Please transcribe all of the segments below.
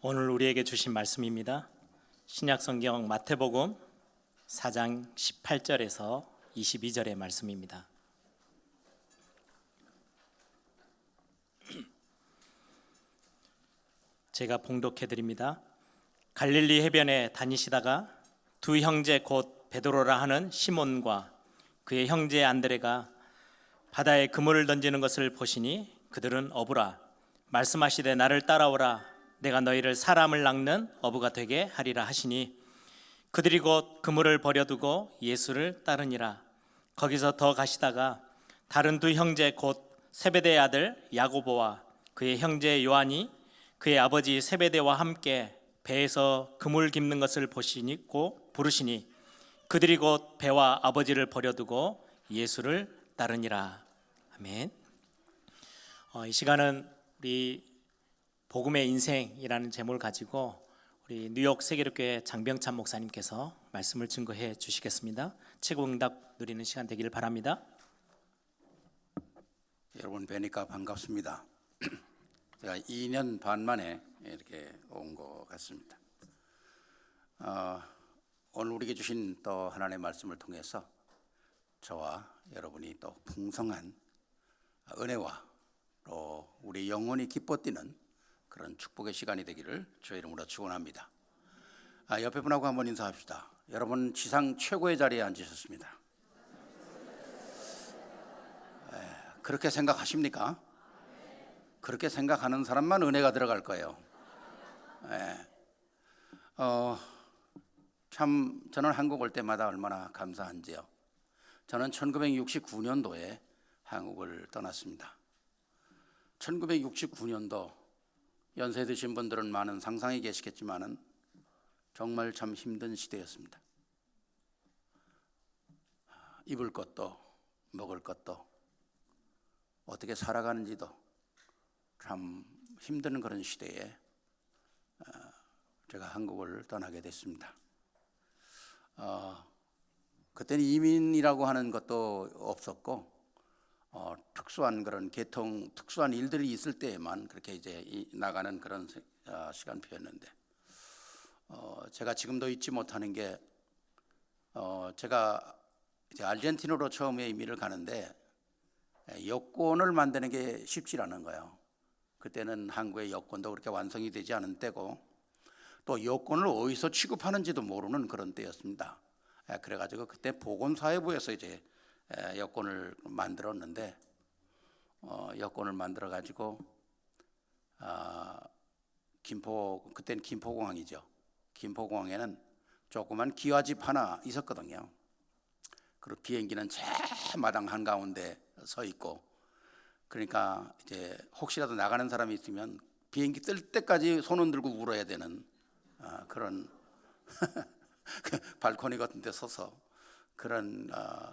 오늘 우리에게 주신 말씀입니다. 신약성경 마태복음 4장 18절에서 22절의 말씀입니다. 제가 봉독해 드립니다. 갈릴리 해변에 다니시다가 두 형제 곧 베드로라 하는 시몬과 그의 형제 안드레가 바다에 그물을 던지는 것을 보시니 그들은 어부라. 말씀하시되 나를 따라오라. 내가 너희를 사람을 낚는 어부가 되게 하리라 하시니 그들이 곧 그물을 버려두고 예수를 따르니라. 거기서 더 가시다가 다른 두 형제 곧 세베대의 아들 야고보와 그의 형제 요한이 그의 아버지 세베대와 함께 배에서 그물 깁는 것을 보시고 부르시니 그들이 곧 배와 아버지를 버려두고 예수를 따르니라. 아멘. 이 시간은 우리 복음의 인생이라는 제목을 가지고 우리 뉴욕 세계력교회 장병찬 목사님께서 말씀을 증거해 주시겠습니다. 최고응답 누리는 시간 되기를 바랍니다. 여러분 뵈니까 반갑습니다. 제가 2년 반 만에 이렇게 온 것 같습니다. 오늘 우리에게 주신 또 하나님의 말씀을 통해서 저와 여러분이 또 풍성한 은혜와 또 우리 영혼이 기뻐 뛰는 그런 축복의 시간이 되기를 주의 이름으로 축원합니다. 옆에 분하고 한번 인사합시다. 여러분 지상 최고의 자리에 앉으셨습니다. 그렇게 생각하십니까? 그렇게 생각하는 사람만 은혜가 들어갈 거예요. 참 저는 한국 올 때마다 얼마나 감사한지요. 저는 1969년도에 한국을 떠났습니다. 1969년도 연세 드신 분들은 많은 상상이 계시겠지만은 정말 참 힘든 시대였습니다. 입을 것도 먹을 것도 어떻게 살아가는지도 참 힘든 그런 시대에 제가 한국을 떠나게 됐습니다. 그때는 이민이라고 하는 것도 없었고 특수한 그런 특수한 일들이 있을 때에만 그렇게 이제 나가는 그런 시간표였는데 제가 지금도 잊지 못하는 게 제가 이제 아르헨티나로 처음에 이민을 가는데 여권을 만드는 게 쉽지 않은 거예요. 그때는 한국의 여권도 그렇게 완성이 되지 않은 때고 또 여권을 어디서 취급하는지도 모르는 그런 때였습니다. 그래가지고 그때 보건사회부에서 이제 여권을 만들었는데 여권을 만들어 가지고 그때는 김포공항이죠. 김포공항에는 조그만 기와집 하나 있었거든요. 그리고 비행기는 제 마당 한가운데 서 있고 그러니까 이제 혹시라도 나가는 사람이 있으면 비행기 뜰 때까지 손은 들고 울어야 되는 그런 발코니 같은 데 서서 그런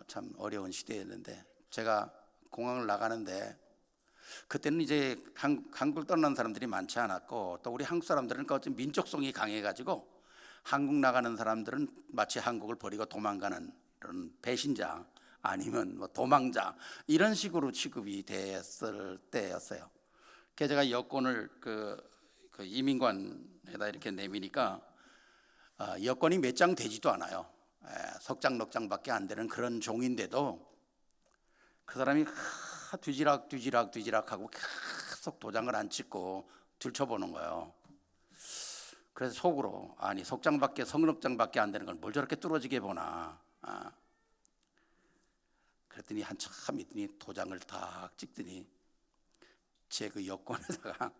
참 어려운 시대였는데 제가 공항을 나가는데 그때는 이제 한국을 떠나는 사람들이 많지 않았고 또 우리 한국 사람들은 그 민족성이 강해가지고 한국 나가는 사람들은 마치 한국을 버리고 도망가는 그런 배신자 아니면 뭐 도망자 이런 식으로 취급이 됐을 때였어요. 그래서 제가 여권을 그 이민관에다 이렇게 내미니까 여권이 몇 장 되지도 않아요. 석 장, 넉 장밖에 안 되는 그런 종인데도 그 사람이 뒤지락 하고 계속 도장을 안 찍고 들춰보는 거예요. 그래서 속으로 아니 석 넉 장밖에 안 되는 걸 뭘 저렇게 뚫어지게 보나. 그랬더니 한참 있더니 도장을 딱 찍더니 제 그 여권에다가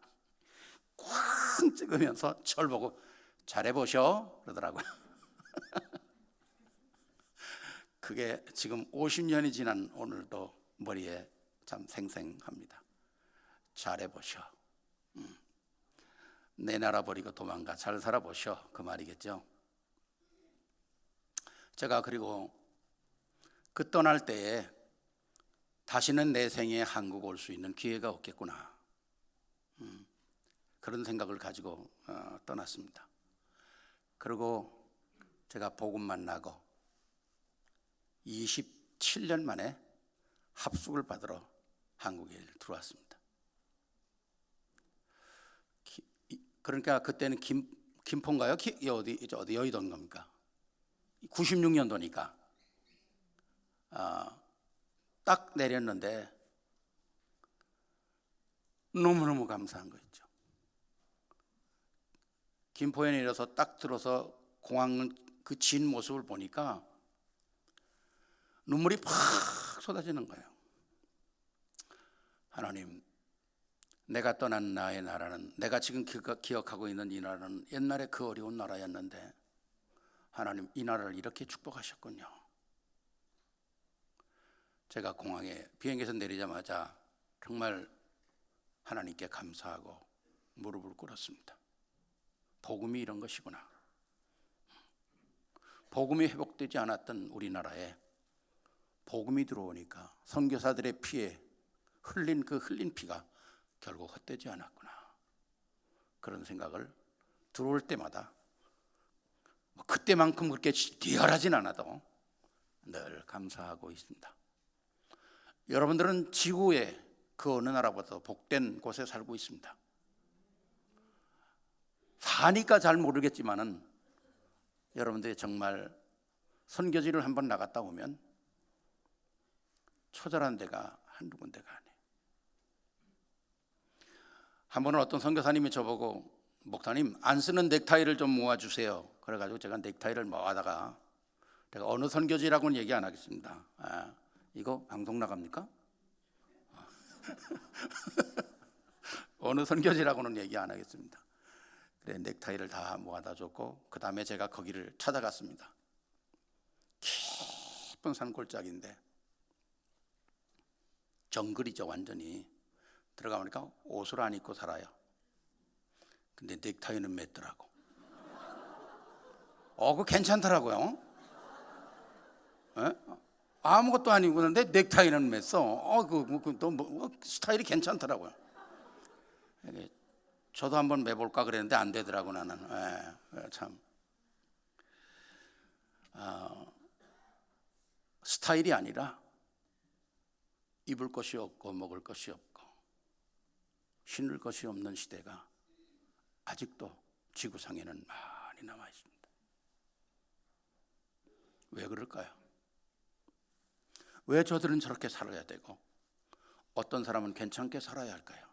꽉 찍으면서 저를 보고 잘해보셔 그러더라고요. 그게 지금 50년이 지난 오늘도 머리에 참 생생합니다. 잘해보셔. 내 나라 버리고 도망가 잘 살아보셔 그 말이겠죠. 제가 그리고 그 떠날 때에 다시는 내 생에 한국 올 수 있는 기회가 없겠구나 그런 생각을 가지고 떠났습니다. 그리고 제가 복음 만나고 27년 만에 합숙을 받으러 한국에 들어왔습니다. 그러니까 그때는 김포인가요? 어디 여의도인 겁니까? 96년도니까 딱 내렸는데 너무너무 감사한 거 있죠. 김포에 내려서 딱 들어서 공항 그 진 모습을 보니까 눈물이 팍 쏟아지는 거예요. 하나님, 내가 떠난 나의 나라는, 내가 지금 기억하고 있는 이 나라는 옛날에 그 어려운 나라였는데 하나님, 이 나라를 이렇게 축복하셨군요. 제가 공항에 비행기에서 내리자마자 정말 하나님께 감사하고 무릎을 꿇었습니다. 복음이 이런 것이구나. 복음이 회복되지 않았던 우리나라에 복음이 들어오니까 선교사들의 피에 흘린 피가 결국 헛되지 않았구나. 그런 생각을 들어올 때마다 그때만큼 그렇게 리얼하진 않아도 늘 감사하고 있습니다. 여러분들은 지구의 그 어느 나라보다 복된 곳에 살고 있습니다. 사니까 잘 모르겠지만은 여러분들이 정말 선교지를 한번 나갔다 오면 처절한 데가 한두 군데가 아니에요. 한 번은 어떤 선교사님이 저보고 목사님 안 쓰는 넥타이를 좀 모아주세요. 그래가지고 제가 넥타이를 모아다가 제가 어느 선교지라고는 얘기 안 하겠습니다. 이거 방송 나갑니까? 어느 선교지라고는 얘기 안 하겠습니다. 그래 넥타이를 다 모아다 줬고 그 다음에 제가 거기를 찾아갔습니다. 깊은 산골짜기인데 정글이죠. 완전히 들어가 보니까 옷을 안 입고 살아요. 근데 넥타이는 맸더라고. 그거 괜찮더라고요. 아무것도 안 입고 있는데 넥타이는 맸어. 스타일이 괜찮더라고요. 저도 한번 매볼까 그랬는데 안 되더라고 나는. 참 스타일이 아니라 입을 것이 없고 먹을 것이 없고 신을 것이 없는 시대가 아직도 지구상에는 많이 남아 있습니다. 왜 그럴까요? 왜 저들은 저렇게 살아야 되고 어떤 사람은 괜찮게 살아야 할까요?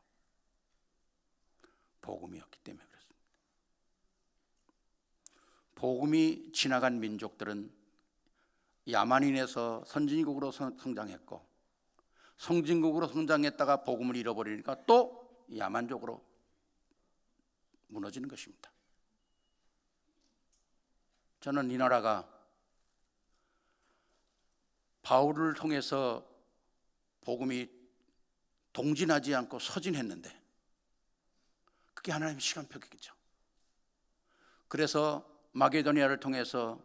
복음이 없기 때문에 그렇습니다. 복음이 지나간 민족들은 야만인에서 선진국으로 성장했고 선진국으로 성장했다가 복음을 잃어버리니까 또 야만족으로 무너지는 것입니다. 저는 이 나라가 바울을 통해서 복음이 동진하지 않고 서진했는데 그게 하나님의 시간표겠죠. 그래서 마게도니아를 통해서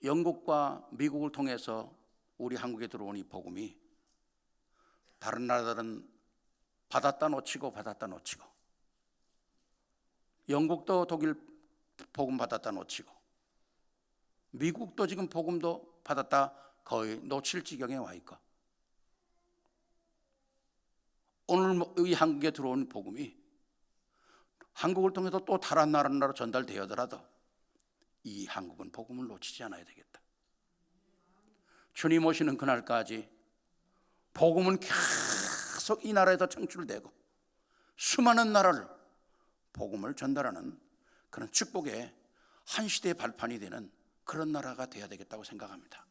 영국과 미국을 통해서 우리 한국에 들어온 이 복음이 다른 나라들은 받았다 놓치고 영국도 독일 복음 받았다 놓치고 미국도 지금 복음도 받았다 거의 놓칠 지경에 와 있고 오늘 이 한국에 들어온 복음이 한국을 통해서 또 다른 나라로 전달되어더라도 이 한국은 복음을 놓치지 않아야 되겠다. 주님 오시는 그날까지 복음은 계속 이 나라에서 청출되고 수많은 나라를 복음을 전달하는 그런 축복의 한 시대의 발판이 되는 그런 나라가 되어야 되겠다고 생각합니다.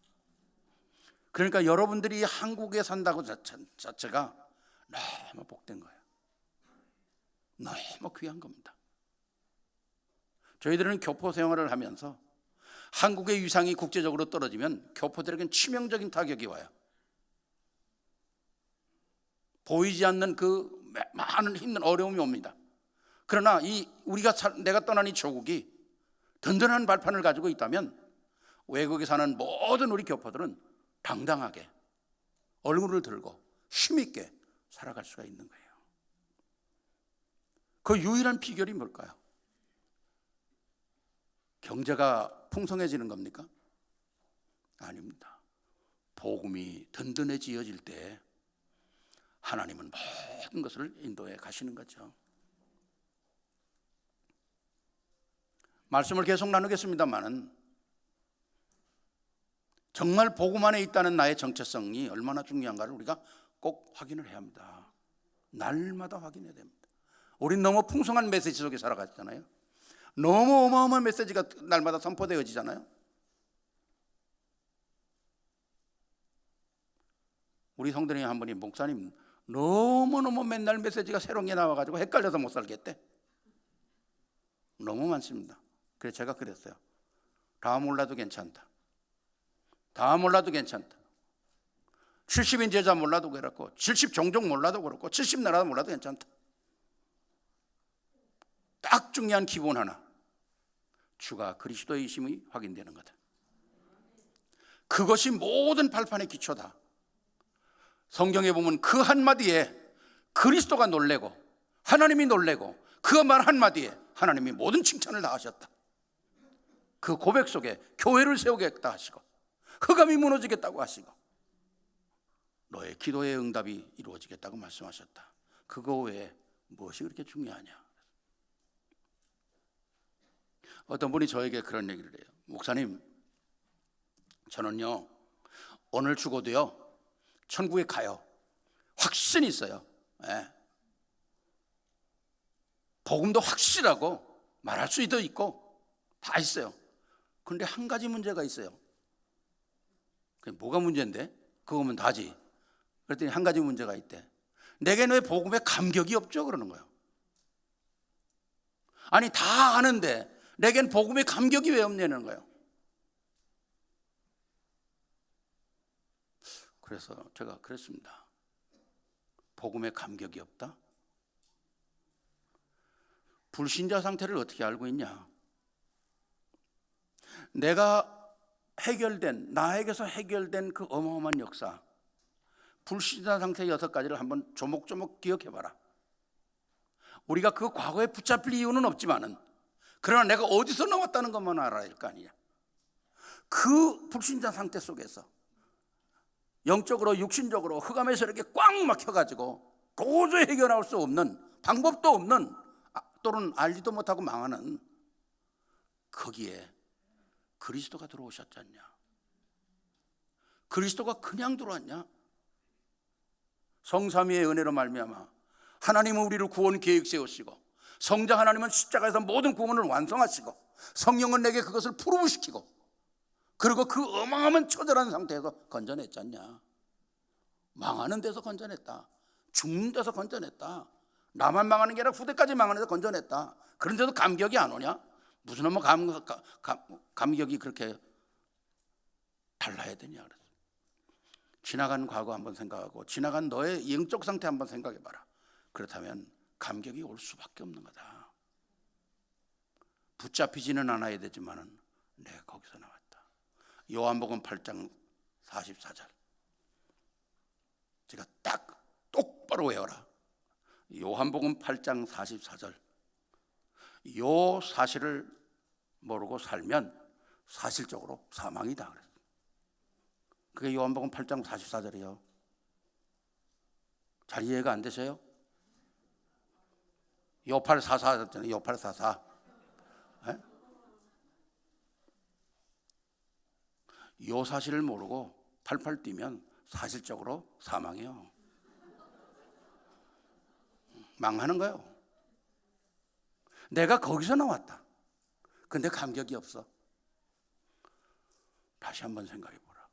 그러니까 여러분들이 한국에 산다고 자체가 너무 복된 거예요. 너무 귀한 겁니다. 저희들은 교포 생활을 하면서 한국의 위상이 국제적으로 떨어지면 교포들에게는 치명적인 타격이 와요. 보이지 않는 그 많은 힘든 어려움이 옵니다. 그러나 내가 떠난 이 조국이 든든한 발판을 가지고 있다면 외국에 사는 모든 우리 교포들은 당당하게 얼굴을 들고 힘있게 살아갈 수가 있는 거예요. 그 유일한 비결이 뭘까요? 경제가 풍성해지는 겁니까? 아닙니다. 복음이 든든해지어질 때 하나님은 모든 것을 인도해 가시는 거죠. 말씀을 계속 나누겠습니다만은 정말 복음 안에 있다는 나의 정체성이 얼마나 중요한가를 우리가 꼭 확인을 해야 합니다. 날마다 확인해야 됩니다. 우린 너무 풍성한 메시지 속에 살아가잖아요. 너무 어마어마한 메시지가 날마다 선포되어지잖아요. 우리 성도님 한 분이 목사님 너무너무 맨날 메시지가 새로운 게 나와가지고 헷갈려서 못 살겠대. 너무 많습니다. 그래서 제가 그랬어요. 다 몰라도 괜찮다. 다 몰라도 괜찮다. 70인 제자 몰라도 그렇고 70 종족 몰라도 그렇고 70 나라 몰라도 괜찮다. 딱 중요한 기본 하나, 주가 그리스도이심이 확인되는 거다. 그것이 모든 발판의 기초다. 성경에 보면 그 한마디에 그리스도가 놀래고 하나님이 놀래고 그 말 한마디에 하나님이 모든 칭찬을 다 하셨다. 그 고백 속에 교회를 세우겠다 하시고 흑암이 무너지겠다고 하시고 너의 기도의 응답이 이루어지겠다고 말씀하셨다. 그거 외에 무엇이 그렇게 중요하냐? 어떤 분이 저에게 그런 얘기를 해요. 목사님, 저는요 오늘 죽어도요 천국에 가요. 확신이 있어요. 예. 복음도 확실하고 말할 수도 있고 다 있어요. 그런데 한 가지 문제가 있어요. 그게 뭐가 문제인데? 그거면 다지. 그랬더니 한 가지 문제가 있대. 내게는 왜 복음에 감격이 없죠? 그러는 거예요. 아니 다 아는데 내겐 복음에 감격이 왜 없냐는 거예요. 그래서 제가 그랬습니다. 복음에 감격이 없다? 불신자 상태를 어떻게 알고 있냐? 내가 해결된, 나에게서 해결된 그 어마어마한 역사, 불신자 상태 6가지를 한번 조목조목 기억해봐라. 우리가 그 과거에 붙잡힐 이유는 없지만은 그러나 내가 어디서 나왔다는 것만 알아야 할 거 아니냐. 그 불신자 상태 속에서 영적으로 육신적으로 흑암에서 이렇게 꽉 막혀가지고 도저히 해결할 수 없는, 방법도 없는, 또는 알지도 못하고 망하는, 거기에 그리스도가 들어오셨지 않냐? 그리스도가 그냥 들어왔냐? 성삼위의 은혜로 말미암아 하나님은 우리를 구원 계획 세우시고 성자 하나님은 십자가에서 모든 구원을 완성하시고 성령은 내게 그것을 프루브시키고 그리고 그 어마어마한 처절한 상태에서 건져냈지 않냐? 망하는 데서 건져냈다. 죽는 데서 건져냈다. 나만 망하는 게 아니라 후대까지 망하는 데서 건져냈다. 그런데도 감격이 안 오냐? 무슨 뭐 감격이 그렇게 달라야 되냐? 그래서 지나간 과거 한번 생각하고 지나간 너의 영적 상태 한번 생각해봐라. 그렇다면 감격이 올 수밖에 없는 거다. 붙잡히지는 않아야 되지만은 내가 거기서 나왔다. 요한복음 8장 44절. 제가 딱 똑바로 외워라. 요한복음 8장 44절. 요 사실을 모르고 살면 사실적으로 사망이다. 그게 요한복음 8장 44절이에요. 잘 이해가 안 되세요? 요844잖아요. 요844. 네? 요 사실을 모르고 팔팔 뛰면 사실적으로 사망이에요. 망하는 거예요. 내가 거기서 나왔다. 근데 감격이 없어. 다시 한번 생각해 보라.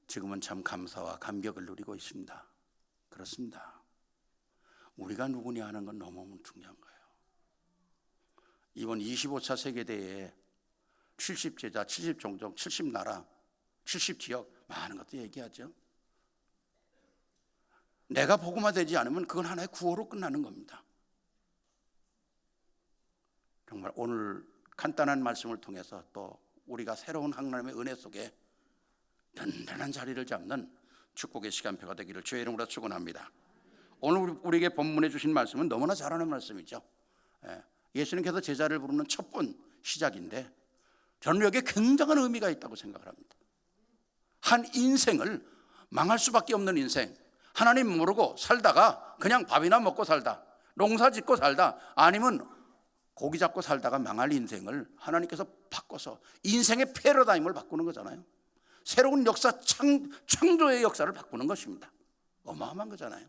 지금은 참 감사와 감격을 누리고 있습니다. 그렇습니다. 우리가 누구냐 하는 건 너무 중요한 거예요. 이번 25차 세계대회에 70제자, 70종족, 70나라, 70지역 많은 것도 얘기하죠. 내가 복음화되지 않으면 그건 하나의 구호로 끝나는 겁니다. 정말 오늘 간단한 말씀을 통해서 또 우리가 새로운 하나님의 은혜 속에 든든한 자리를 잡는 축복의 시간표가 되기를 주의 이름으로 축원합니다. 오늘 우리에게 본문에 주신 말씀은 너무나 잘하는 말씀이죠. 예수님께서 제자를 부르는 첫 번 시작인데 저는 여기에 굉장한 의미가 있다고 생각을 합니다. 한 인생을 망할 수밖에 없는 인생, 하나님 모르고 살다가 그냥 밥이나 먹고 살다, 농사 짓고 살다, 아니면 고기 잡고 살다가 망할 인생을 하나님께서 바꿔서 인생의 패러다임을 바꾸는 거잖아요. 새로운 역사, 창조의 역사를 바꾸는 것입니다. 어마어마한 거잖아요.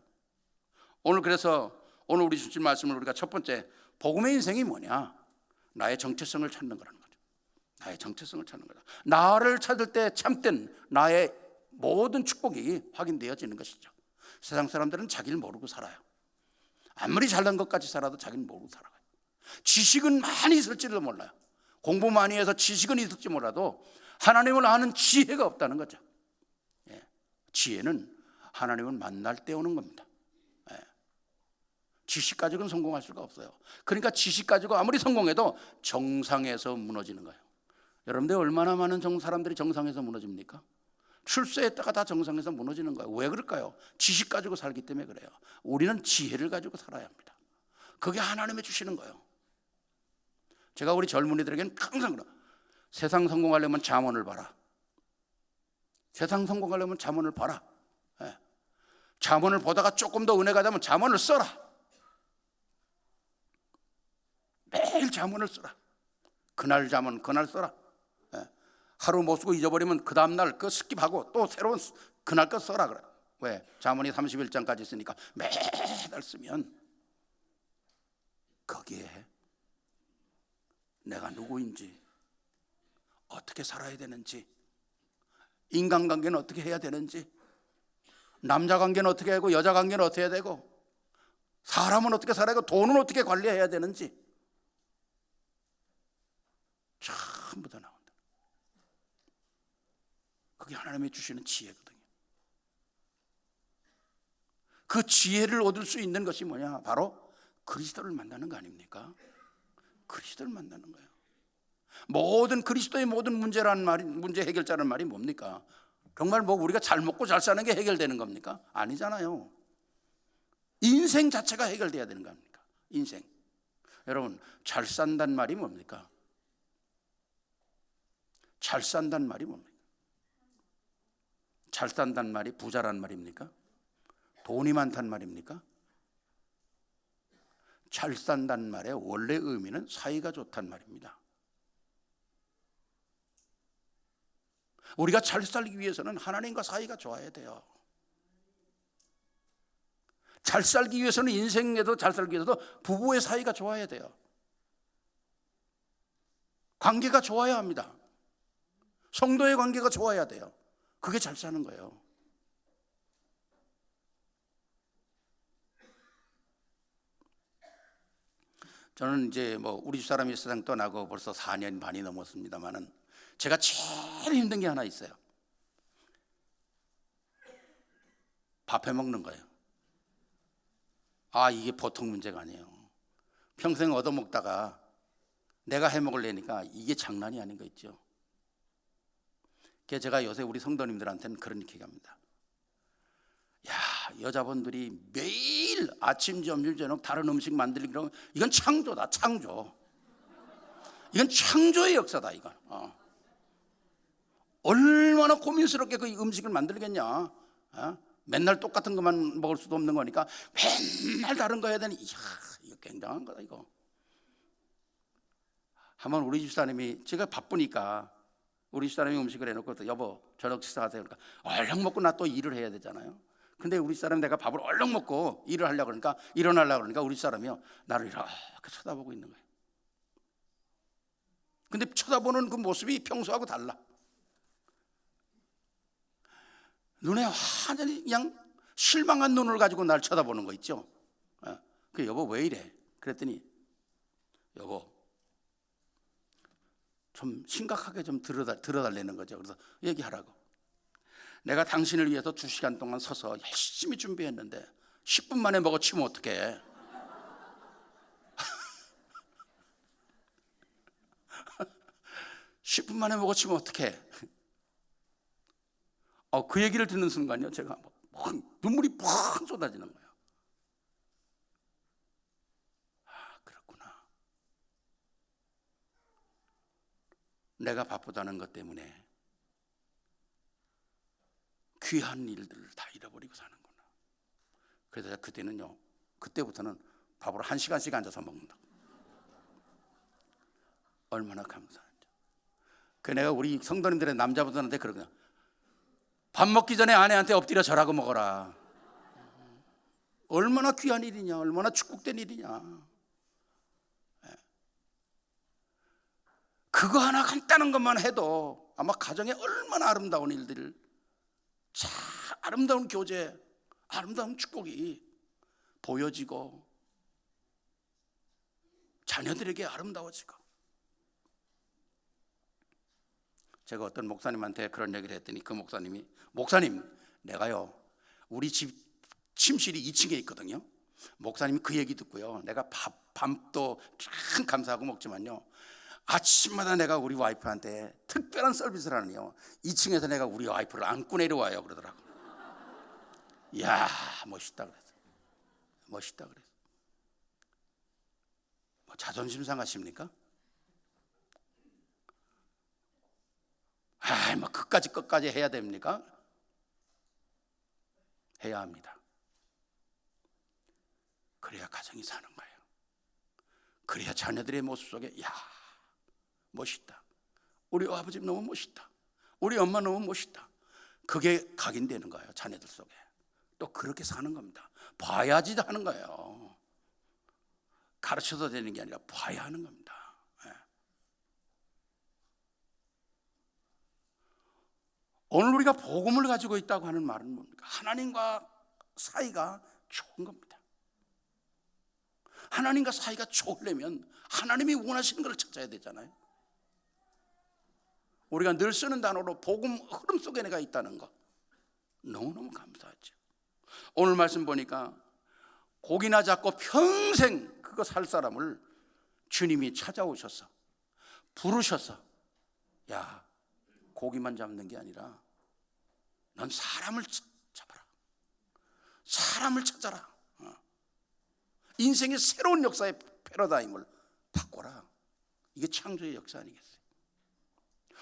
그래서 오늘 우리 주신 말씀을 우리가 첫 번째, 복음의 인생이 뭐냐? 나의 정체성을 찾는 거라는 거죠. 나의 정체성을 찾는 거다. 나를 찾을 때 참된 나의 모든 축복이 확인되어지는 것이죠. 세상 사람들은 자기를 모르고 살아요. 아무리 잘난 것까지 살아도 자기는 모르고 살아가요. 지식은 많이 있을지도 몰라요. 공부 많이 해서 지식은 있을지 몰라도 하나님을 아는 지혜가 없다는 거죠. 예. 지혜는 하나님을 만날 때 오는 겁니다. 예. 지식 가지고는 성공할 수가 없어요. 그러니까 지식 가지고 아무리 성공해도 정상에서 무너지는 거예요. 여러분들 얼마나 많은 사람들이 정상에서 무너집니까? 출세했다가 다 정상에서 무너지는 거예요. 왜 그럴까요? 지식 가지고 살기 때문에 그래요. 우리는 지혜를 가지고 살아야 합니다. 그게 하나님이 주시는 거예요. 제가 우리 젊은이들에게는 항상 그래요. 세상 성공하려면 잠언을 봐라. 세상 성공하려면 잠언을 봐라. 예. 잠언을 보다가 조금 더 은혜가 되면 잠언을 써라. 매일 잠언을 써라. 그날 잠언 그날 써라. 예. 하루 못 쓰고 잊어버리면 그 다음날 그 스킵하고 또 새로운 그날 거 써라 그래. 왜? 잠언이 31장까지 있으니까 매달 쓰면 거기에 내가 누구인지, 어떻게 살아야 되는지, 인간관계는 어떻게 해야 되는지, 남자관계는 어떻게 하고 여자관계는 어떻게 해야 되고, 사람은 어떻게 살아야 되고 돈은 어떻게 관리해야 되는지 전부 다 나온다. 그게 하나님이 주시는 지혜거든요. 그 지혜를 얻을 수 있는 것이 뭐냐? 바로 그리스도를 만나는 거 아닙니까? 그리스도를 만나는 거예요. 모든 그리스도의 모든 문제라는 말이, 문제 해결자라는 말이 뭡니까? 정말 뭐 우리가 잘 먹고 잘 사는 게 해결되는 겁니까? 아니잖아요. 인생 자체가 해결돼야 되는 겁니까? 인생. 여러분, 잘 산다는 말이 뭡니까? 잘 산다는 말이 뭡니까? 잘 산다는 말이 부자란 말입니까? 돈이 많다는 말입니까? 잘 산다는 말의 원래 의미는 사이가 좋다는 말입니다. 우리가 잘 살기 위해서는 하나님과 사이가 좋아야 돼요. 잘 살기 위해서는, 인생에도 잘 살기 위해서도 부부의 사이가 좋아야 돼요. 관계가 좋아야 합니다. 성도의 관계가 좋아야 돼요. 그게 잘 사는 거예요. 저는 이제 뭐 우리 집 사람이 세상 떠나고 벌써 4년 반이 넘었습니다만은 제가 제일 힘든 게 하나 있어요. 밥 해 먹는 거예요. 이게 보통 문제가 아니에요. 평생 얻어먹다가 내가 해 먹으려니까 이게 장난이 아닌 거 있죠. 그래서 제가 요새 우리 성도님들한테는 그런 얘기합니다. 야, 여자분들이 매일 아침, 점심, 저녁 다른 음식 만들기, 그러면 이건 창조다, 창조. 이건 창조의 역사다, 이건. 얼마나 고민스럽게 그 음식을 만들겠냐. 맨날 똑같은 것만 먹을 수도 없는 거니까 맨날 다른 거 해야 되니, 이야, 이거 굉장한 거다, 이거. 한번 우리 집사님이, 제가 바쁘니까 우리 집사람이 음식을 해놓고, 여보 저녁 식사하세요. 그러니까 얼른 먹고 나 또 일을 해야 되잖아요. 근데 우리 사람, 내가 밥을 얼른 먹고 일을 하려고 그러니까, 일어나려고 그러니까 우리 사람이요, 나를 이렇게 쳐다보고 있는 거예요. 근데 쳐다보는 그 모습이 평소하고 달라. 눈에 완전히 그냥 실망한 눈을 가지고 날 쳐다보는 거 있죠. 그 여보 왜 이래? 그랬더니, 여보 좀 심각하게 좀 들어달라는 거죠. 그래서 얘기하라고. 내가 당신을 위해서 2시간 동안 서서 열심히 준비했는데 10분 만에 먹어치우면 어떡해? 10분 만에 먹어치우면 어떡해? 그 얘기를 듣는 순간요, 제가 눈물이 펑 쏟아지는 거예요. 그렇구나. 내가 바쁘다는 것 때문에 귀한 일들을 다 잃어버리고 사는구나. 그래서 그때부터는 밥을 1시간씩 앉아서 먹는다. 얼마나 감사한지. 그 내가 우리 성도님들의 남자분들한테 그러거든. 밥 먹기 전에 아내한테 엎드려 절하고 먹어라. 얼마나 귀한 일이냐, 얼마나 축복된 일이냐. 그거 하나 간단한 것만 해도 아마 가정에 얼마나 아름다운 일들을, 참 아름다운 교제, 아름다운 축복이 보여지고 자녀들에게 아름다워지고. 제가 어떤 목사님한테 그런 얘기를 했더니 그 목사님이, 목사님, 내가요 우리 집 침실이 2층에 있거든요. 목사님이 그 얘기 듣고요, 내가 밥도 참 감사하고 먹지만요, 아침마다 내가 우리 와이프한테 특별한 서비스를 하는요, 2층에서 내가 우리 와이프를 안고 내려와요 그러더라고. 이야, 멋있다 그래서. 멋있다 그래서. 뭐 자존심 상하십니까? 뭐 끝까지 해야 됩니까? 해야 합니다. 그래야 가정이 사는 거예요. 그래야 자녀들의 모습 속에, 야, 멋있다, 우리 아버지 너무 멋있다, 우리 엄마 너무 멋있다, 그게 각인되는 거예요. 자녀들 속에. 또 그렇게 사는 겁니다. 봐야지 하는 거예요. 가르쳐도 되는 게 아니라 봐야 하는 겁니다. 오늘 우리가 복음을 가지고 있다고 하는 말은 뭡니까? 하나님과 사이가 좋은 겁니다. 하나님과 사이가 좋으려면 하나님이 원하시는 걸 찾아야 되잖아요. 우리가 늘 쓰는 단어로 복음 흐름 속에 내가 있다는 거, 너무너무 감사하죠. 오늘 말씀 보니까 고기나 잡고 평생 그거 살 사람을 주님이 찾아오셔서 부르셔서, 야, 고기만 잡는 게 아니라 넌 사람을 잡아라, 사람을 찾아라. 인생의 새로운 역사의 패러다임을 바꿔라. 이게 창조의 역사 아니겠어요?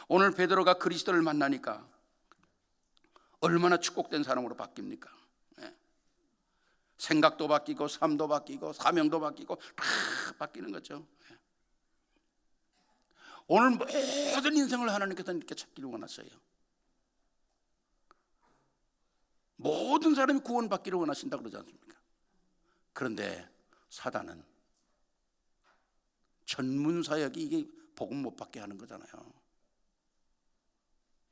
오늘 베드로가 그리스도를 만나니까 얼마나 축복된 사람으로 바뀝니까? 생각도 바뀌고 삶도 바뀌고 사명도 바뀌고 다 바뀌는 거죠. 오늘 모든 인생을 하나님께서 이렇게 찾기를 원하셔요. 모든 사람이 구원받기를 원하신다 그러지 않습니까? 그런데 사단은 전문사역이 이게 복음 못 받게 하는 거잖아요.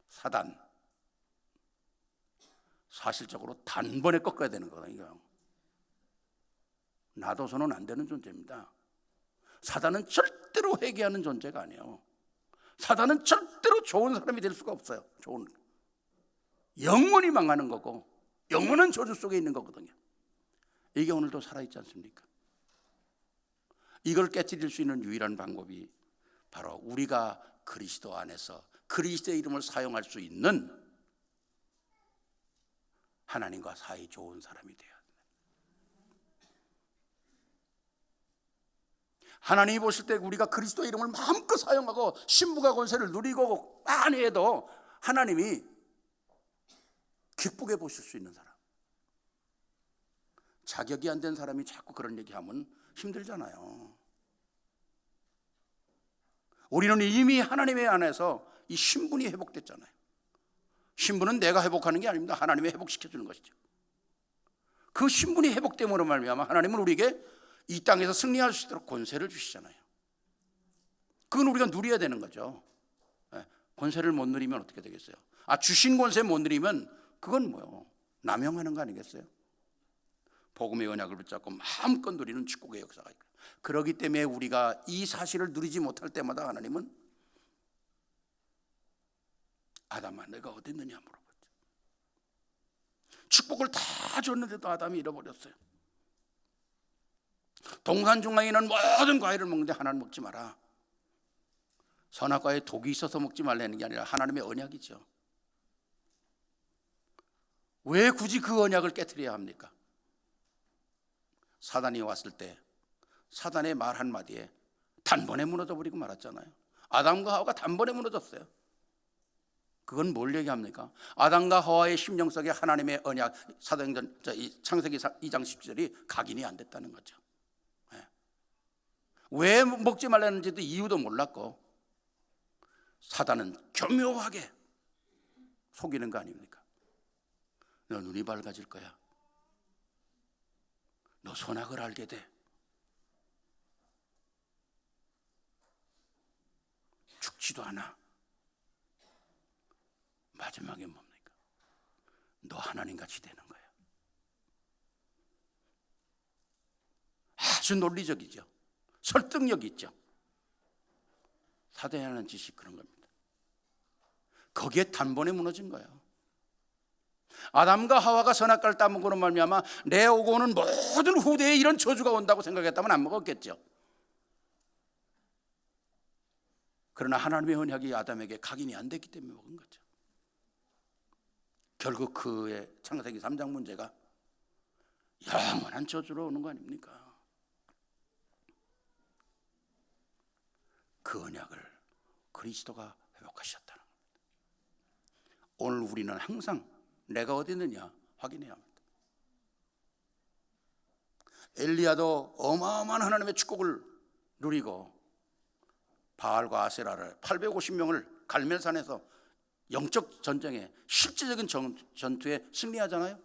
사단, 사실적으로 단번에 꺾어야 되는 거거든요. 놔둬서는 안 되는 존재입니다. 사단은 절대로 회개하는 존재가 아니에요. 사단은 절대로 좋은 사람이 될 수가 없어요. 영원히 망하는 거고 영원한 저주 속에 있는 거거든요. 이게 오늘도 살아있지 않습니까? 이걸 깨뜨릴 수 있는 유일한 방법이 바로 우리가 그리스도 안에서 그리스도의 이름을 사용할 수 있는 하나님과 사이 좋은 사람이 되어야 돼요. 하나님이 보실 때 우리가 그리스도의 이름을 마음껏 사용하고 신부가 권세를 누리고 많이 해도 하나님이 기쁘게 보실 수 있는 사람, 자격이 안 된 사람이 자꾸 그런 얘기하면 힘들잖아요. 우리는 이미 하나님의 안에서 이 신분이 회복됐잖아요. 신분은 내가 회복하는 게 아닙니다. 하나님이 회복시켜주는 것이죠. 그 신분이 회복됨으로 말미암아 하나님은 우리에게 이 땅에서 승리할 수 있도록 권세를 주시잖아요. 그건 우리가 누려야 되는 거죠. 권세를 못 누리면 어떻게 되겠어요? 주신 권세 못 누리면 그건 뭐요? 남용하는 거 아니겠어요? 복음의 언약을 붙잡고 마음껏 누리는 축복의 역사가 있고, 그렇기 때문에 우리가 이 사실을 누리지 못할 때마다 하나님은 아담아 내가 어디 있느냐 물어봤죠. 축복을 다 줬는데도 아담이 잃어버렸어요. 동산 중앙에 있는 모든 과일을 먹는데 하나는 먹지 마라. 선악과에 독이 있어서 먹지 말라는 게 아니라 하나님의 언약이죠. 왜 굳이 그 언약을 깨트려야 합니까? 사단이 왔을 때 사단의 말 한마디에 단번에 무너져 버리고 말았잖아요. 아담과 하와가 단번에 무너졌어요. 그건 뭘 얘기합니까? 아담과 하와의 심령 속에 하나님의 언약, 사도행전 창세기 2장 17절이 각인이 안 됐다는 거죠. 왜 먹지 말라는지도 이유도 몰랐고 사단은 교묘하게 속이는 거 아닙니까? 너 눈이 밝아질 거야. 너 선악을 알게 돼. 죽지도 않아. 마지막에 뭡니까? 너 하나님같이 되는 거야. 아주 논리적이죠. 설득력 있죠. 사단이 하는 짓이 그런 겁니다. 거기에 단번에 무너진 거예요. 아담과 하와가 선악과를 따먹으로 말미암아 내 오고 오는 모든 후대에 이런 저주가 온다고 생각했다면 안 먹었겠죠. 그러나 하나님의 언약이 아담에게 각인이 안 됐기 때문에 먹은 거죠. 결국 그의 창세기 3장 문제가 영원한 저주로 오는 거 아닙니까? 그 언약을 그리스도가 회복하셨다는 겁니다. 오늘 우리는 항상 내가 어디 있느냐 확인해야 합니다. 엘리야도 어마어마한 하나님의 축복을 누리고 바알과 아세라를 850명을 갈멜산에서 영적 전쟁에 실제적인 전투에 승리하잖아요.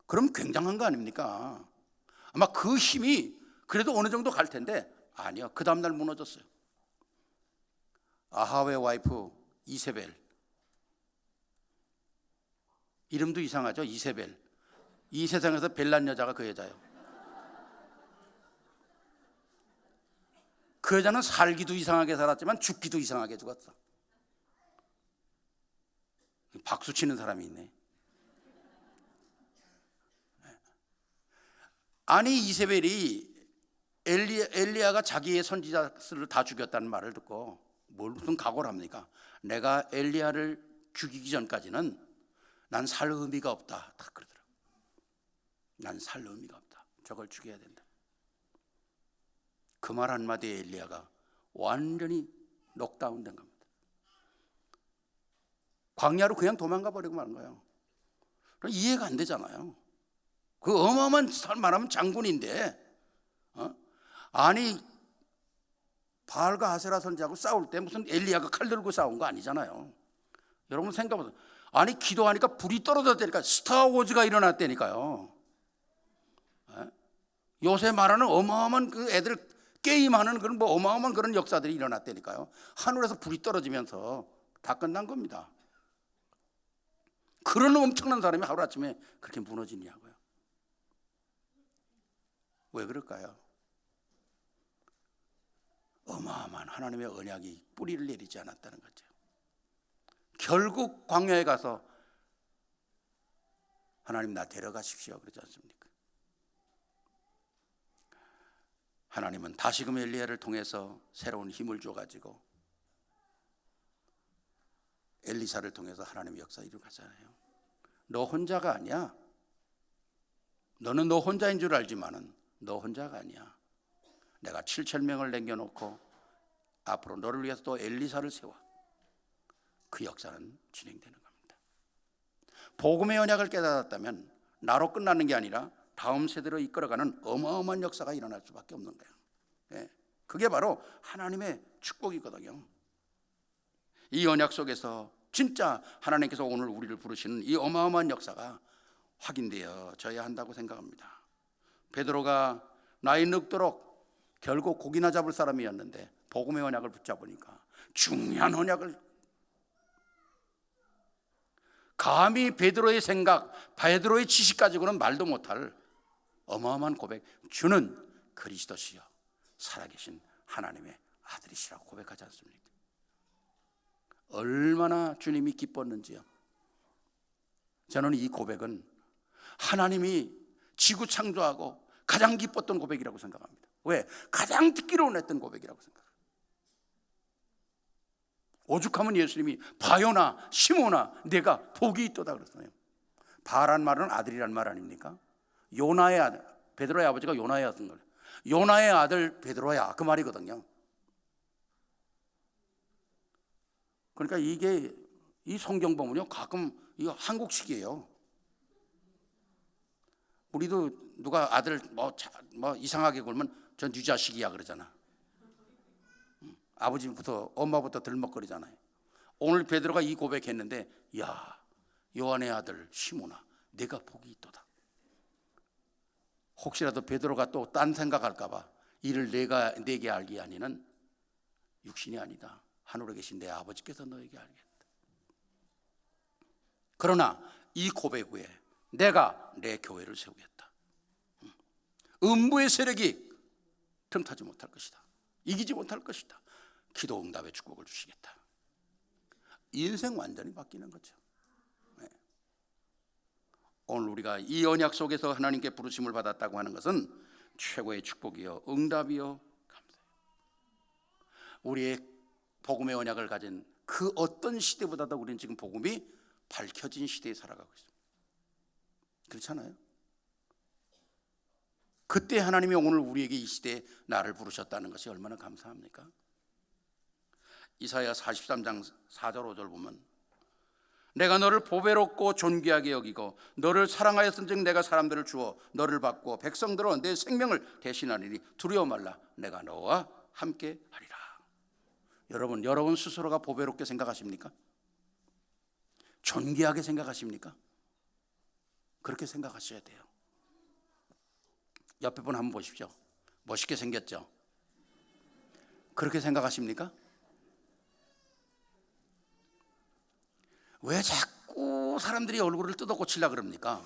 그럼 굉장한 거 아닙니까? 아마 그 힘이 그래도 어느 정도 갈 텐데 아니요. 그 다음날 무너졌어요. 아합의 와이프 이세벨, 이름도 이상하죠. 이세벨. 이 세상에서 벨난 여자가 그 여자예요. 그 여자는 살기도 이상하게 살았지만 죽기도 이상하게 죽었어. 박수 치는 사람이 있네. 아니 이세벨이 엘리야가 자기의 선지자들을 다 죽였다는 말을 듣고 무슨 각오를 합니까? 내가 엘리야를 죽이기 전까지는 난 살 의미가 없다. 다 그러더라고. 난 살 의미가 없다. 저걸 죽여야 된다. 그 말 한마디에 엘리야가 완전히 넉다운된 겁니다. 광야로 그냥 도망가 버리고 마는 거예요. 이해가 안 되잖아요. 그 어마어마한 말하면 장군인데 아니 바알과 아세라 선지하고 싸울 때 무슨 엘리야가 칼 들고 싸운 거 아니잖아요. 여러분 생각해보세요. 아니 기도하니까 불이 떨어졌다니까. 스타워즈가 일어났다니까요. 요새 말하는 어마어마한 그 애들 게임하는 그런 뭐 어마어마한 그런 역사들이 일어났다니까요. 하늘에서 불이 떨어지면서 다 끝난 겁니다. 그런 엄청난 사람이 하루아침에 그렇게 무너지냐고요. 왜 그럴까요? 어마어마한 하나님의 언약이 뿌리를 내리지 않았다는 거죠. 결국 광야에 가서 하나님 나 데려가십시오 그러지 않습니까? 하나님은 다시금 엘리야를 통해서 새로운 힘을 줘가지고 엘리사를 통해서 하나님의 역사 이루가잖아요. 너 혼자가 아니야. 너는 너 혼자인 줄 알지만은 너 혼자가 아니야. 내가 7,000명을 남겨놓고 앞으로 너를 위해서 또 엘리사를 세워. 그 역사는 진행되는 겁니다. 복음의 언약을 깨달았다면 나로 끝나는 게 아니라 다음 세대로 이끌어가는 어마어마한 역사가 일어날 수밖에 없는 거예요. 그게 바로 하나님의 축복이거든요. 이 언약 속에서 진짜 하나님께서 오늘 우리를 부르시는 이 어마어마한 역사가 확인되어져야 한다고 생각합니다. 베드로가 나이 늙도록 결국 고기나 잡을 사람이었는데 복음의 언약을 붙잡으니까 중요한 언약을 감히 베드로의 생각, 베드로의 지식 가지고는 말도 못할 어마어마한 고백, 주는 그리스도시여 살아계신 하나님의 아들이시라고 고백하지 않습니까? 얼마나 주님이 기뻤는지요. 저는 이 고백은 하나님이 지구 창조하고 가장 기뻤던 고백이라고 생각합니다. 왜? 가장 듣기를 원했던 고백이라고 생각합니다. 오죽하면 예수님이 바요나 시모나 내가 복이 있도다 그랬어요. 바란 말은 아들이란 말 아닙니까? 요나의 아들, 베드로의 아버지가 요나였던 거예요. 요나의 아들 베드로야 그 말이거든요. 그러니까 이게 이 성경 보면요 가끔 이거 한국식이에요. 우리도 누가 아들 뭐 이상하게 굴면 전 네 자식이야 그러잖아. 아버지부터 엄마부터 들먹거리잖아요. 오늘 베드로가 이 고백했는데, 야, 요한의 아들 시몬아, 내가 복이 있도다. 혹시라도 베드로가 또 딴 생각할까 봐 이를 내게 알게 하니는 육신이 아니다, 하늘에 계신 내 아버지께서 너에게 알게 했다. 그러나 이 고백 후에 내가 내 교회를 세우겠다. 음부의 세력이 틈타지 못할 것이다. 이기지 못할 것이다. 기도 응답의 축복을 주시겠다. 인생 완전히 바뀌는 거죠. 네. 오늘 우리가 이 언약 속에서 하나님께 부르심을 받았다고 하는 것은 최고의 축복이요 응답이요 감사해요. 우리의 복음의 언약을 가진 그 어떤 시대보다도 우리는 지금 복음이 밝혀진 시대에 살아가고 있습니다. 그렇잖아요? 그때 하나님이 오늘 우리에게 이 시대에 나를 부르셨다는 것이 얼마나 감사합니까? 이사야 43장 4절 5절 보면, 내가 너를 보배롭고 존귀하게 여기고 너를 사랑하였은즉 내가 사람들을 주어 너를 받고 백성들은 내 생명을 대신하리니 두려워 말라, 내가 너와 함께 하리라. 여러분 스스로가 보배롭게 생각하십니까? 존귀하게 생각하십니까? 그렇게 생각하셔야 돼요. 옆에 분 한번 보십시오. 멋있게 생겼죠? 그렇게 생각하십니까? 왜 자꾸 사람들이 얼굴을 뜯어고치려고 그럽니까?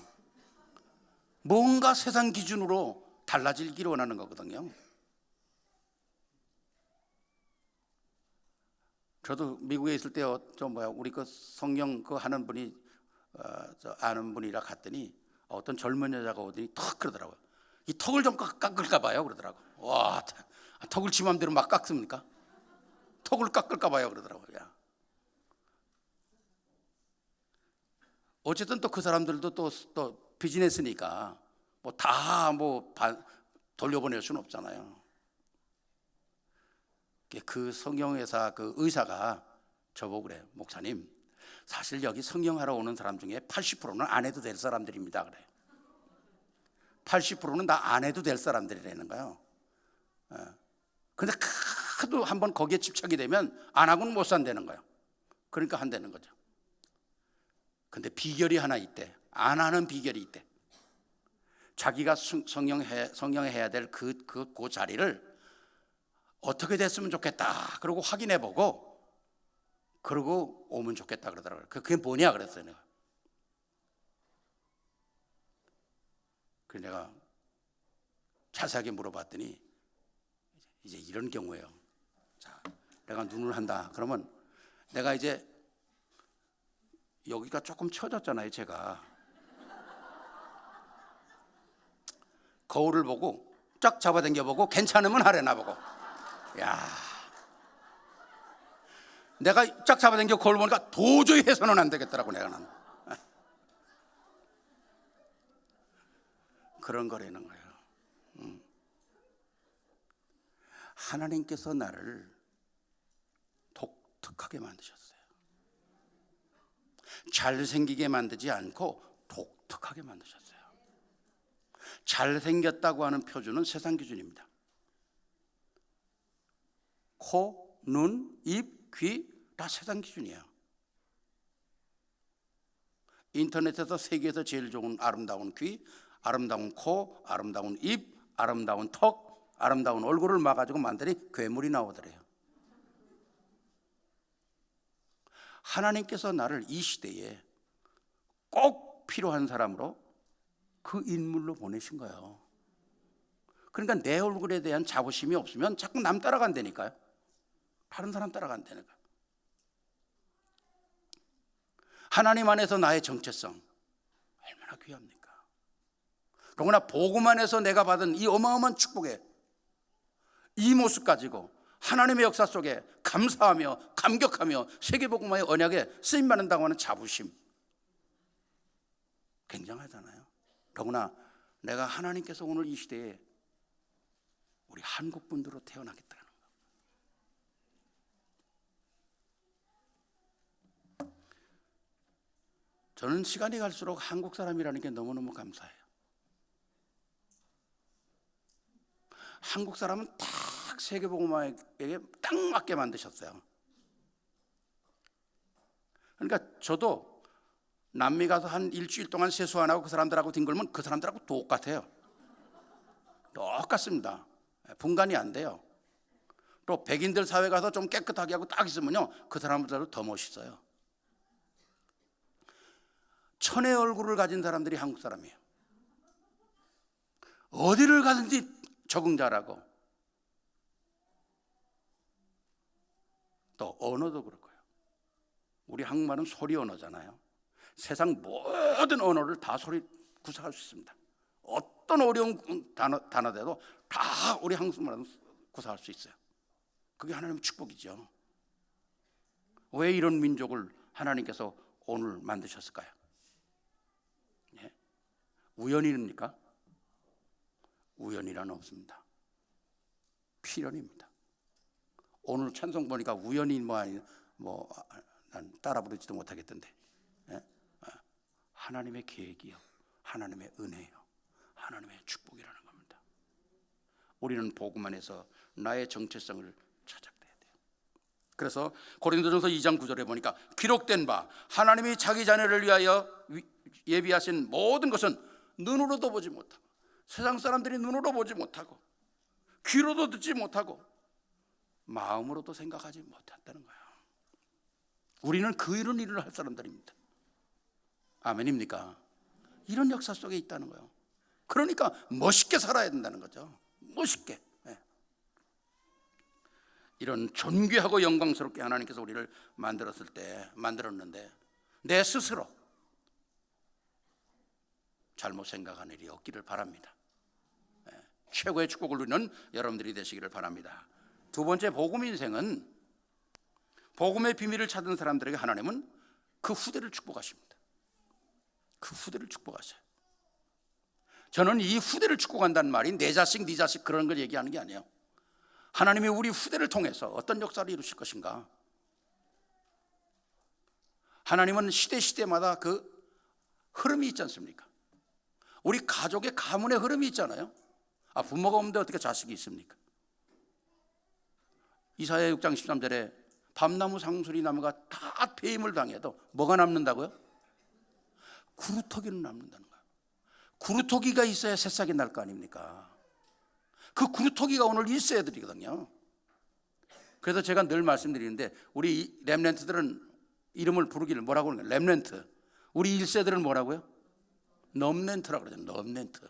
뭔가 세상 기준으로 달라지기를 원하는 거거든요. 저도 미국에 있을 때 우리 그 성령 그 하는 분이 아는 분이라 갔더니 어떤 젊은 여자가 오더니 턱 그러더라고요. 이 턱을 좀 깎을까 봐요 그러더라고. 와, 턱을 지 맘대로 막 깎습니까? 턱을 깎을까 봐요 그러더라고요. 야. 어쨌든 또 그 사람들도 또 비즈니스니까 다 돌려보낼 수는 없잖아요. 그 성경회사 그 의사가 저보고 그래요. 목사님, 사실 여기 성경하러 오는 사람 중에 80%는 안 해도 될 사람들입니다 그래요. 80%는 다 안 해도 될 사람들이라는 거예요. 근데 하도 한번 거기에 집착이 되면 안 하고는 못 산다는 거예요. 그러니까 한다는 거죠. 근데 비결이 하나 있대. 안 하는 비결이 있대. 자기가 성령에 해야 될 그 자리를 어떻게 됐으면 좋겠다 그러고 확인해보고 그러고 오면 좋겠다 그러더라고요. 그게 뭐냐 그랬어요 내가. 그래서 내가 자세하게 물어봤더니 이제 이런 경우예요. 자, 내가 눈을 한다 그러면 내가 이제 여기가 조금 처졌잖아요 제가. 거울을 보고 쫙 잡아당겨보고 괜찮으면 하래나 보고. 야, 내가 쫙 잡아당겨 거울 보니까 도저히 해서는 안 되겠더라고 내가는. 그런 거라는 거예요. 하나님께서 나를 독특하게 만드셨어요. 잘생기게 만들지 않고 독특하게 만드셨어요. 잘생겼다고 하는 표준은 세상 기준입니다. 코, 눈, 입, 귀 다 세상 기준이에요. 인터넷에서 세계에서 제일 좋은 아름다운 귀, 아름다운 코, 아름다운 입, 아름다운 턱, 아름다운 얼굴을 막아가지고 만들니 괴물이 나오더래요. 하나님께서 나를 이 시대에 꼭 필요한 사람으로 그 인물로 보내신 거예요. 그러니까 내 얼굴에 대한 자부심이 없으면 자꾸 남 따라간다니까요. 다른 사람 따라간다니까요. 하나님 안에서 나의 정체성 얼마나 귀합니까? 더구나 복음 안에서 내가 받은 이 어마어마한 축복에 이 모습 가지고 하나님의 역사 속에 감사하며 감격하며 세계복음화의 언약에 쓰임받는다고 하는 자부심 굉장하잖아요. 더구나 내가 하나님께서 오늘 이 시대에 우리 한국 분들로 태어나겠다는 거. 저는 시간이 갈수록 한국 사람이라는 게 너무너무 감사해요. 한국 사람은 딱 세계복음화에게 딱 맞게 만드셨어요. 그러니까 저도 남미 가서 한 일주일 동안 세수 안 하고 그 사람들하고 뒹굴면 그 사람들하고 똑같아요. 똑같습니다. 분간이 안 돼요. 또 백인들 사회 가서 좀 깨끗하게 하고 딱 있으면요, 그 사람들도 더 멋있어요. 천의 얼굴을 가진 사람들이 한국 사람이에요. 어디를 가든지 적응 잘하고, 또 언어도 그럴 거예요. 우리 한국말은 소리 언어잖아요. 세상 모든 언어를 다 소리 구사할 수 있습니다. 어떤 어려운 단어대도 다 우리 한국말은 구사할 수 있어요. 그게 하나님의 축복이죠. 왜 이런 민족을 하나님께서 오늘 만드셨을까요? 예? 우연입니까? 우연이란 없습니다. 필연입니다. 오늘 찬송 보니까 우연이 난 따라 부르지도 못하겠던데, 예? 하나님의 계획이요, 하나님의 은혜요, 하나님의 축복이라는 겁니다. 우리는 복음 안에서 나의 정체성을 찾아내야 돼요. 그래서 고린도전서 2장 9절에 보니까 기록된 바 하나님이 자기 자녀를 위하여 예비하신 모든 것은 눈으로도 보지 못하고, 세상 사람들이 눈으로 보지 못하고, 귀로도 듣지 못하고, 마음으로도 생각하지 못했다는 거예요. 우리는 이런 일을 할 사람들입니다. 아멘입니까? 이런 역사 속에 있다는 거예요. 그러니까 멋있게 살아야 된다는 거죠. 멋있게. 네. 이런 존귀하고 영광스럽게 하나님께서 우리를 만들었는데 내 스스로 잘못 생각한 일이 없기를 바랍니다. 네. 최고의 축복을 누리는 여러분들이 되시기를 바랍니다. 두 번째, 복음 인생은 복음의 비밀을 찾은 사람들에게 하나님은 그 후대를 축복하십니다. 그 후대를 축복하셔요. 저는 이 후대를 축복한다는 말이 내 자식, 네 자식 그런 걸 얘기하는 게 아니에요. 하나님이 우리 후대를 통해서 어떤 역사를 이루실 것인가. 하나님은 시대마다 그 흐름이 있지 않습니까? 우리 가족의 가문의 흐름이 있잖아요. 부모가 없는데 어떻게 자식이 있습니까? 이사야 6장 13절에 밤나무 상수리 나무가 다 폐임을 당해도 뭐가 남는다고요? 구루터기는 남는다는 거예요. 구루터기가 있어야 새싹이 날 거 아닙니까? 그 구루터기가 오늘 1세들이거든요. 그래서 제가 늘 말씀드리는데 우리 렘넌트들은 이름을 부르기를 뭐라고 하는 거예요? 렘넌트. 우리 1세들은 뭐라고요? 넘넌트라고 그러죠. 넘넌트.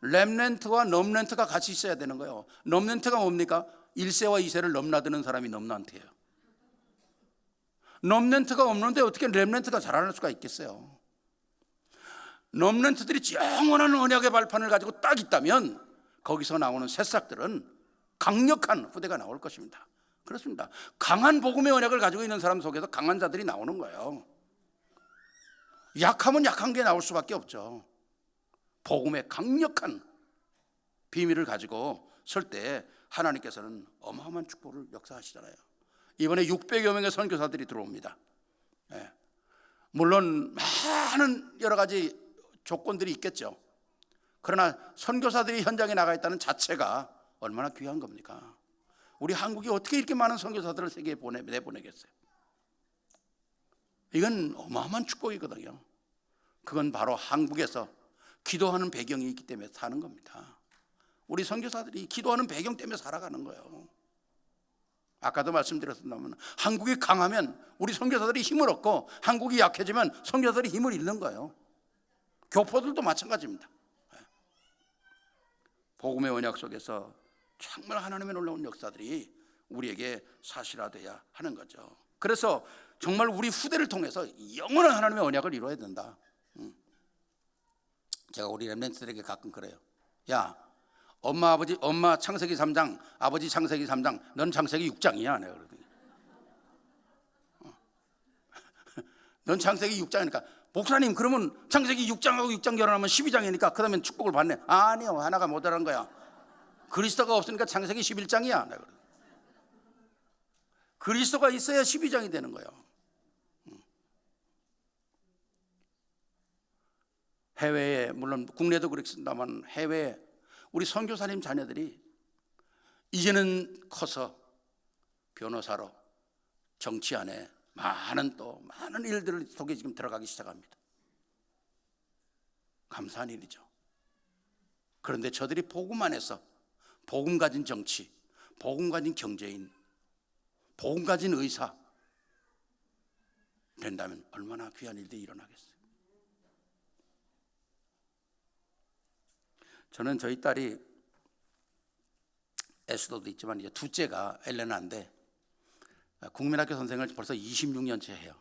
렘넌트와 넘넌트가 같이 있어야 되는 거예요. 넘넌트가 뭡니까? 1세와 2세를 넘나드는 사람이 넘넌트예요. 넘넌트가 없는데 어떻게 렘넌트가 자라날 수가 있겠어요? 넘넌트들이 영원한 언약의 발판을 가지고 딱 있다면 거기서 나오는 새싹들은 강력한 후대가 나올 것입니다. 그렇습니다. 강한 복음의 언약을 가지고 있는 사람 속에서 강한 자들이 나오는 거예요. 약하면 약한 게 나올 수밖에 없죠. 복음의 강력한 비밀을 가지고 설 때 하나님께서는 어마어마한 축복을 역사하시잖아요. 이번에 600여 명의 선교사들이 들어옵니다. 물론 많은 여러 가지 조건들이 있겠죠. 그러나 선교사들이 현장에 나가 있다는 자체가 얼마나 귀한 겁니까? 우리 한국이 어떻게 이렇게 많은 선교사들을 세계에 내보내겠어요? 이건 어마어마한 축복이거든요. 그건 바로 한국에서 기도하는 배경이 있기 때문에 사는 겁니다. 우리 선교사들이 기도하는 배경 때문에 살아가는 거예요. 아까도 말씀드렸습니다만 한국이 강하면 우리 선교사들이 힘을 얻고, 한국이 약해지면 선교사들이 힘을 잃는 거예요. 교포들도 마찬가지입니다. 복음의 언약 속에서 정말 하나님의 놀라운 역사들이 우리에게 사실화돼야 하는 거죠. 그래서 정말 우리 후대를 통해서 영원한 하나님의 언약을 이루어야 된다. 제가 우리 렘넌트들에게 가끔 그래요. 야, 엄마 창세기 3장, 아버지 창세기 3장, 넌 창세기 6장이야. 내가 그러더니. 넌 창세기 6장이니까 목사님 그러면 창세기 6장하고 6장 결혼하면 12장이니까 그 다음에 축복을 받네. 아니요, 하나가 모자란 거야. 그리스도가 없으니까 창세기 11장이야. 내가 그러더니. 그리스도가 있어야 12장이 되는 거예요. 해외에, 물론 국내도 그렇습니다만 해외에 우리 선교사님 자녀들이 이제는 커서 변호사로 정치 안에 많은 일들 속에 지금 들어가기 시작합니다. 감사한 일이죠. 그런데 저들이 복음 안에서 복음 가진 정치, 복음 가진 경제인, 복음 가진 의사 된다면 얼마나 귀한 일들이 일어나겠어요. 저는 저희 딸이 에스더도 있지만 이제 둘째가 엘레나인데 국민학교 선생을 벌써 26년째 해요.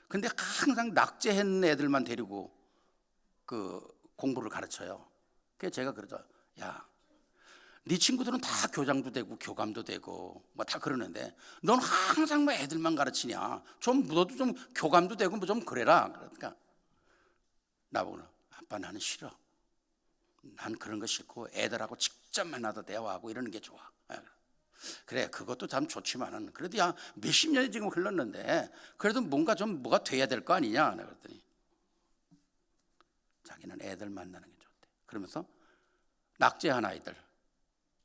근데 항상 낙제한 애들만 데리고 그 공부를 가르쳐요. 그래서 제가 그러죠. 야, 네 친구들은 다 교장도 되고 교감도 되고 뭐 다 그러는데 넌 항상 뭐 애들만 가르치냐? 좀 너도 좀 교감도 되고 뭐 좀 그래라. 그러니까 나보고는 아빠 나는 싫어. 난 그런 거 싫고 애들하고 직접 만나서 대화하고 이러는 게 좋아. 그래, 그것도 참 좋지만은 그래도 야 몇십 년이 지금 흘렀는데 그래도 뭔가 뭐가 돼야 될 거 아니냐? 그랬더니 자기는 애들 만나는 게 좋대. 그러면서 낙제한 아이들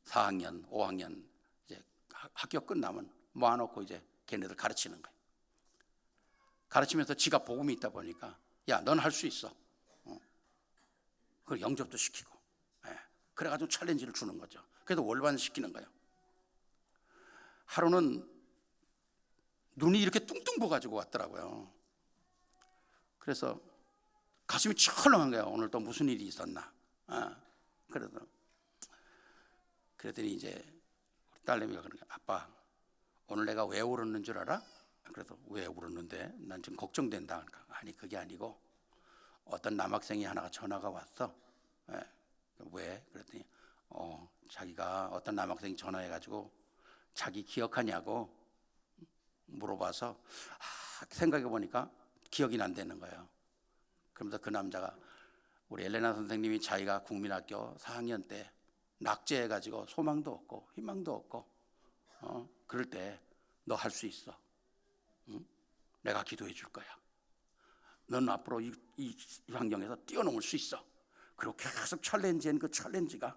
4학년, 5학년 이제 학교 끝나면 모아놓고 이제 걔네들 가르치는 거예요. 가르치면서 지가 복음이 있다 보니까 야, 넌 할 수 있어. 그걸 영접도 시키고, 그래가지고 챌린지를 주는 거죠. 그래서 월반 시키는 거예요. 하루는 눈이 이렇게 뚱뚱 부어가지고 왔더라고요. 그래서 가슴이 철렁한 거예요. 오늘 또 무슨 일이 있었나. 그랬더니 이제 우리 딸내미가 그러는 거야. 아빠, 오늘 내가 왜 울었는 줄 알아? 그래서 왜 울었는데? 난 지금 걱정된다. 그러니까 아니 그게 아니고 어떤 남학생이 하나가 전화가 왔어. 왜? 그랬더니 자기가 어떤 남학생이 전화해가지고 자기 기억하냐고 물어봐서 생각해 보니까 기억이 안 되는 거예요. 그러면서 그 남자가 우리 엘레나 선생님이 자기가 국민학교 4학년 때 낙제해가지고 소망도 없고 희망도 없고 그럴 때 너 할 수 있어. 응? 내가 기도해 줄 거야. 넌 앞으로 이 환경에서 뛰어넘을 수 있어. 그리고 계속 챌린지한 그 챌린지가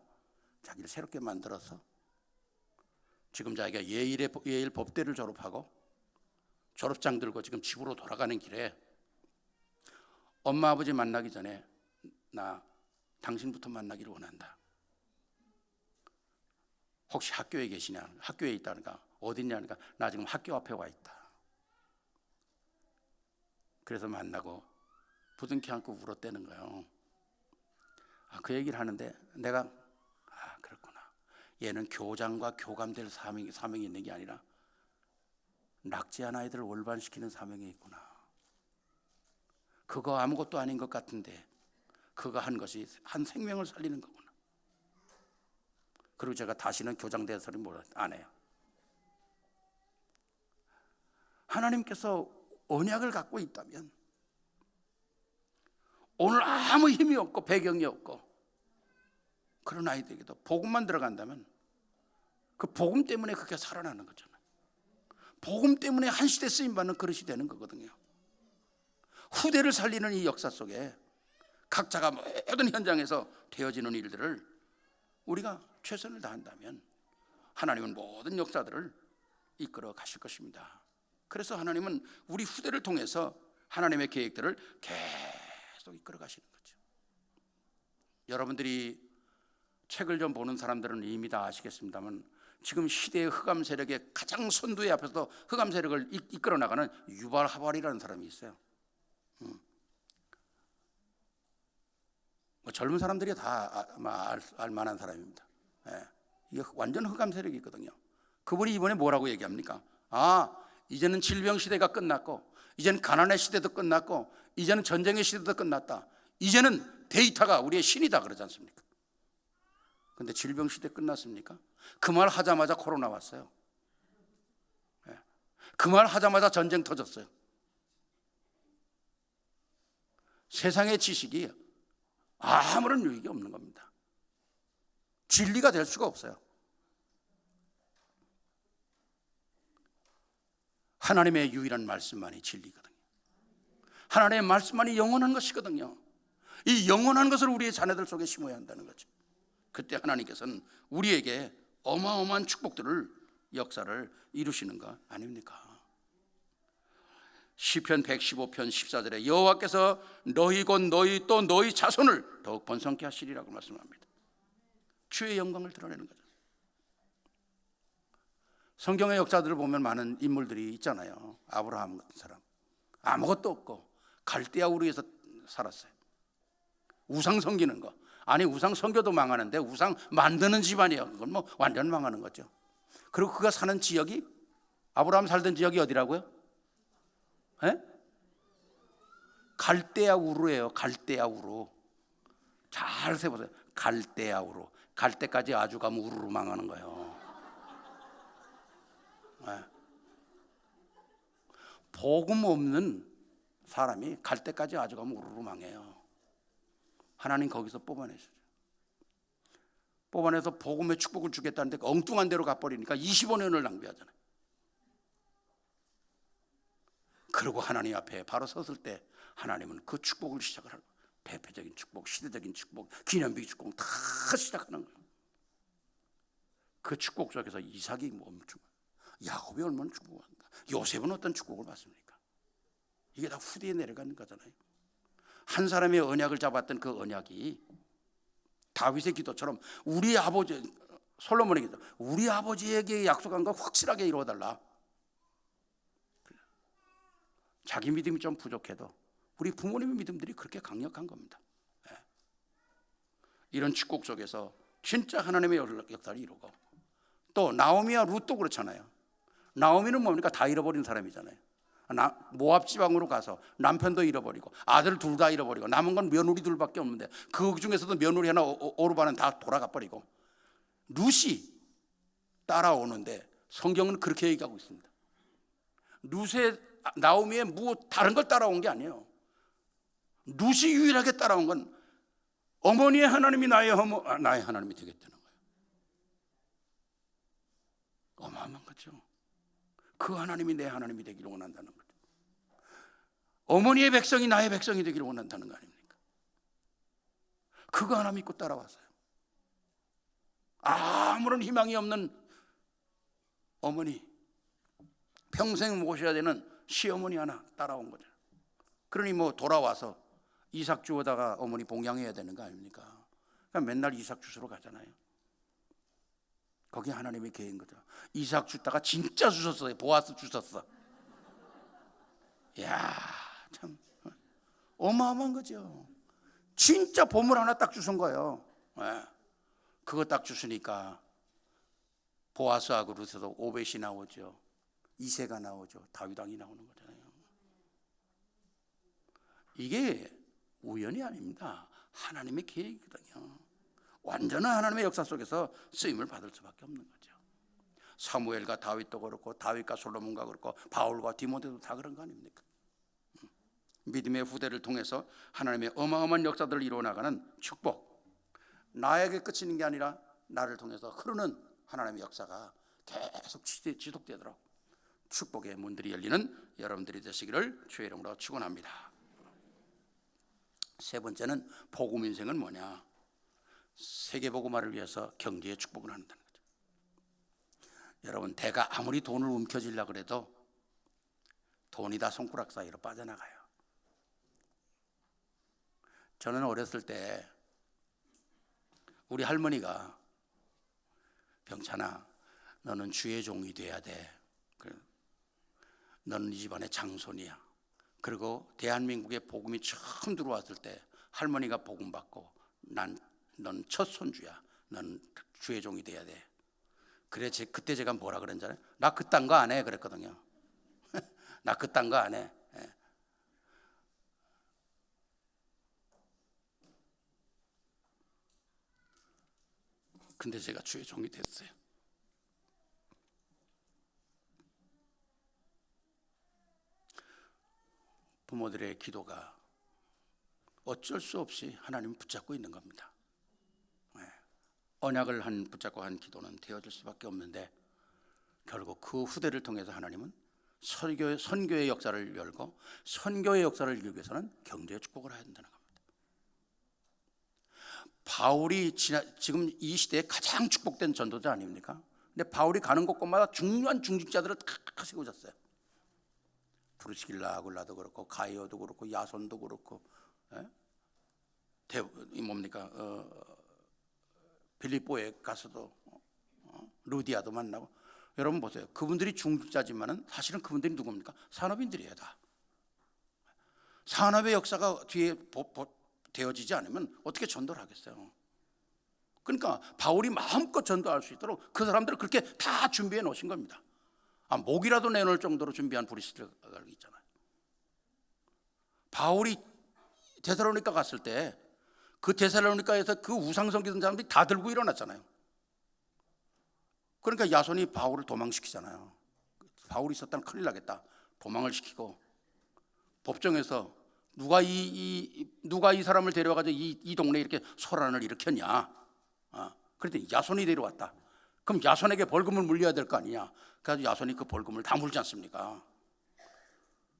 자기를 새롭게 만들어서 지금 자기가 예일 법대를 졸업하고 졸업장 들고 지금 집으로 돌아가는 길에 엄마 아버지 만나기 전에 나 당신부터 만나기를 원한다. 혹시 학교에 계시냐? 학교에 있다니까 어딨냐니까 나 지금 학교 앞에 와 있다. 그래서 만나고 부둥켜 안고 울었다는 거예요. 그 얘기를 하는데 내가 그렇구나. 얘는 교장과 교감될 사명이 있는 게 아니라 낙제한 아이들을 올반시키는 사명이 있구나. 그거 아무것도 아닌 것 같은데 그거 한 것이 한 생명을 살리는 거구나. 그리고 제가 다시는 교장 대설을 안 해요. 하나님께서 언약을 갖고 있다면 오늘 아무 힘이 없고 배경이 없고 그런 아이들에게도 복음만 들어간다면 그 복음 때문에 그게 살아나는 거잖아요. 복음 때문에 한 시대 쓰임받는 그릇이 되는 거거든요. 후대를 살리는 이 역사 속에 각자가 모든 현장에서 되어지는 일들을 우리가 최선을 다한다면 하나님은 모든 역사들을 이끌어 가실 것입니다. 그래서 하나님은 우리 후대를 통해서 하나님의 계획들을 계속 이끌어 가시는 거죠. 여러분들이 책을 좀 보는 사람들은 이미 다 아시겠습니다만 지금 시대의 흑암 세력의 가장 선두에 앞에서 흑암 세력을 이끌어 나가는 유발 하발이라는 사람이 있어요. 젊은 사람들이 다 알 만한 사람입니다. 이게 완전 흑암 세력이 있거든요. 그분이 이번에 뭐라고 얘기합니까? 이제는 질병 시대가 끝났고 이제는 가난의 시대도 끝났고 이제는 전쟁의 시대도 끝났다. 이제는 데이터가 우리의 신이다 그러지 않습니까? 근데 질병 시대 끝났습니까? 그 말 하자마자 코로나 왔어요. 그 말 하자마자 전쟁 터졌어요. 세상의 지식이 아무런 유익이 없는 겁니다. 진리가 될 수가 없어요. 하나님의 유일한 말씀만이 진리거든요. 하나님의 말씀만이 영원한 것이거든요. 이 영원한 것을 우리의 자녀들 속에 심어야 한다는 거죠. 그때 하나님께서는 우리에게 어마어마한 축복들을 역사를 이루시는 거 아닙니까? 시편 115편 14절에 여호와께서 너희 곧 너희 또 너희 자손을 더욱 번성케 하시리라고 말씀합니다. 주의 영광을 드러내는 거죠. 성경의 역사들을 보면 많은 인물들이 있잖아요. 아브라함 같은 사람, 아무것도 없고 갈대아 우르에서 살았어요. 우상 섬기는 거, 아니 우상 섬겨도 망하는데 우상 만드는 집안이에요. 그건 뭐 완전 망하는 거죠. 그리고 그가 사는 지역이, 아브라함 살던 지역이 어디라고요? 에? 갈대아 우르예요. 갈대아 우르. 잘 세보세요. 갈대아 우르. 갈 때까지 아주 가면 우르르 망하는 거예요. 에. 복음 없는 사람이 갈 때까지 아주 가면 우르르 망해요. 하나님 거기서 뽑아내시죠. 뽑아내서 복음의 축복을 주겠다는데 엉뚱한 데로 가버리니까 25년을 낭비하잖아요. 그리고 하나님 앞에 바로 섰을 때 하나님은 그 축복을 시작을 하고, 대표적인 축복, 시대적인 축복, 기념비 축복 다 시작하는 거예요. 그 축복 속에서 이삭이 멈추고, 야곱이 얼마나 축복합니까? 요셉은 어떤 축복을 받습니까? 이게 다 후대에 내려가는 거잖아요. 한 사람의 언약을 잡았던 그 언약이 다윗의 기도처럼 우리 아버지, 솔로몬의 기도, 우리 아버지에게 약속한 거 확실하게 이루어달라. 자기 믿음이 좀 부족해도 우리 부모님의 믿음들이 그렇게 강력한 겁니다. 이런 축복 속에서 진짜 하나님의 역사를 이루고, 또 나오미와 룻도 그렇잖아요. 나오미는 뭡니까? 다 잃어버린 사람이잖아요. 모압 지방으로 가서 남편도 잃어버리고 아들 둘 다 잃어버리고 남은 건 며느리 둘밖에 없는데 그 중에서도 며느리 하나 오르바는 다 돌아가 버리고 룻이 따라오는데 성경은 그렇게 얘기하고 있습니다. 룻의, 나오미의 다른 걸 따라온 게 아니에요. 룻이 유일하게 따라온 건 어머니의 하나님이 나의 하나님이 되겠다는 거예요. 어마어마한 거죠. 그 하나님이 내 하나님이 되기를 원한다는 거죠. 어머니의 백성이 나의 백성이 되기를 원한다는 거 아닙니까? 그거 하나 믿고 따라왔어요. 아무런 희망이 없는 어머니, 평생 모셔야 되는 시어머니 하나 따라온 거죠. 그러니 뭐 돌아와서 이삭 주워다가 어머니 봉양해야 되는 거 아닙니까? 그러니까 맨날 이삭 주스러 가잖아요. 거기 하나님의 계획인 거죠. 이삭 주다가 진짜 주셨어요. 보아스 주셨어. 이야, 참 어마어마한 거죠. 진짜 보물 하나 딱 주신 거예요. 그거 딱 주시니까 보아스하고 룻에서 오벳이 나오죠. 이새가 나오죠. 다윗 왕이 나오는 거잖아요. 이게 우연이 아닙니다. 하나님의 계획이거든요. 완전한 하나님의 역사 속에서 쓰임을 받을 수밖에 없는 거죠. 사무엘과 다윗도 그렇고 다윗과 솔로몬과 그렇고 바울과 디모데도 다 그런 거 아닙니까? 믿음의 후대를 통해서 하나님의 어마어마한 역사들을 이루어나가는 축복, 나에게 그치는 게 아니라 나를 통해서 흐르는 하나님의 역사가 계속 지속되도록 축복의 문들이 열리는 여러분들이 되시기를 주의 이름으로 축원합니다. 세 번째는 복음 인생은 뭐냐? 세계 복음화를 위해서 경제의 축복을 한다는 거죠. 여러분, 대가 아무리 돈을 움켜쥐려고 그래도 돈이 다 손가락 사이로 빠져나가요. 저는 어렸을 때 우리 할머니가 병찬아, 너는 주의 종이 돼야 돼. 너는 이 집안의 장손이야. 그리고 대한민국에 복음이 처음 들어왔을 때 할머니가 복음 받고 넌 첫 손주야. 넌 주의 종이 돼야 돼. 그래, 그때 제가 뭐라 그랬잖아요. 나 그딴 거 안 해 그랬거든요. 나 그딴 거 안 해. 근데 제가 주의 종이 됐어요. 부모들의 기도가 어쩔 수 없이 하나님 붙잡고 있는 겁니다. 언약을 붙잡고 한 기도는 되어질 수밖에 없는데 결국 그 후대를 통해서 하나님은 선교의 역사를 열고 선교의 역사를 이루기 위해서는 경제의 축복을 해야 된다는 겁니다. 바울이 지금 이 시대에 가장 축복된 전도자 아닙니까? 근데 바울이 가는 곳곳마다 중요한 중직자들을 다 세우셨어요. 브루스길라 아굴라도 그렇고 가이오도 그렇고 야손도 그렇고, 뭡니까? 빌립보에 가서도 루디아도 만나고. 여러분 보세요. 그분들이 중직자지만은 사실은 그분들이 누굽니까? 산업인들이에요. 다. 산업의 역사가 뒤에 되어지지 않으면 어떻게 전도를 하겠어요? 그러니까 바울이 마음껏 전도할 수 있도록 그 사람들을 그렇게 다 준비해 놓으신 겁니다. 목이라도 내놓을 정도로 준비한 브리스들이 있잖아요. 바울이 데살로니가 갔을 때 그 데살로니가에서 그 우상 섬기던 사람들이 다 들고 일어났잖아요. 그러니까 야손이 바울을 도망시키잖아요. 바울이 있었다면 큰일 나겠다. 도망을 시키고 법정에서 누가 이 사람을 데려와가지고 이 동네에 이렇게 소란을 일으켰냐? 그랬더니 야손이 데려왔다. 그럼 야손에게 벌금을 물려야 될 거 아니냐? 그래서 야손이 그 벌금을 다 물지 않습니까?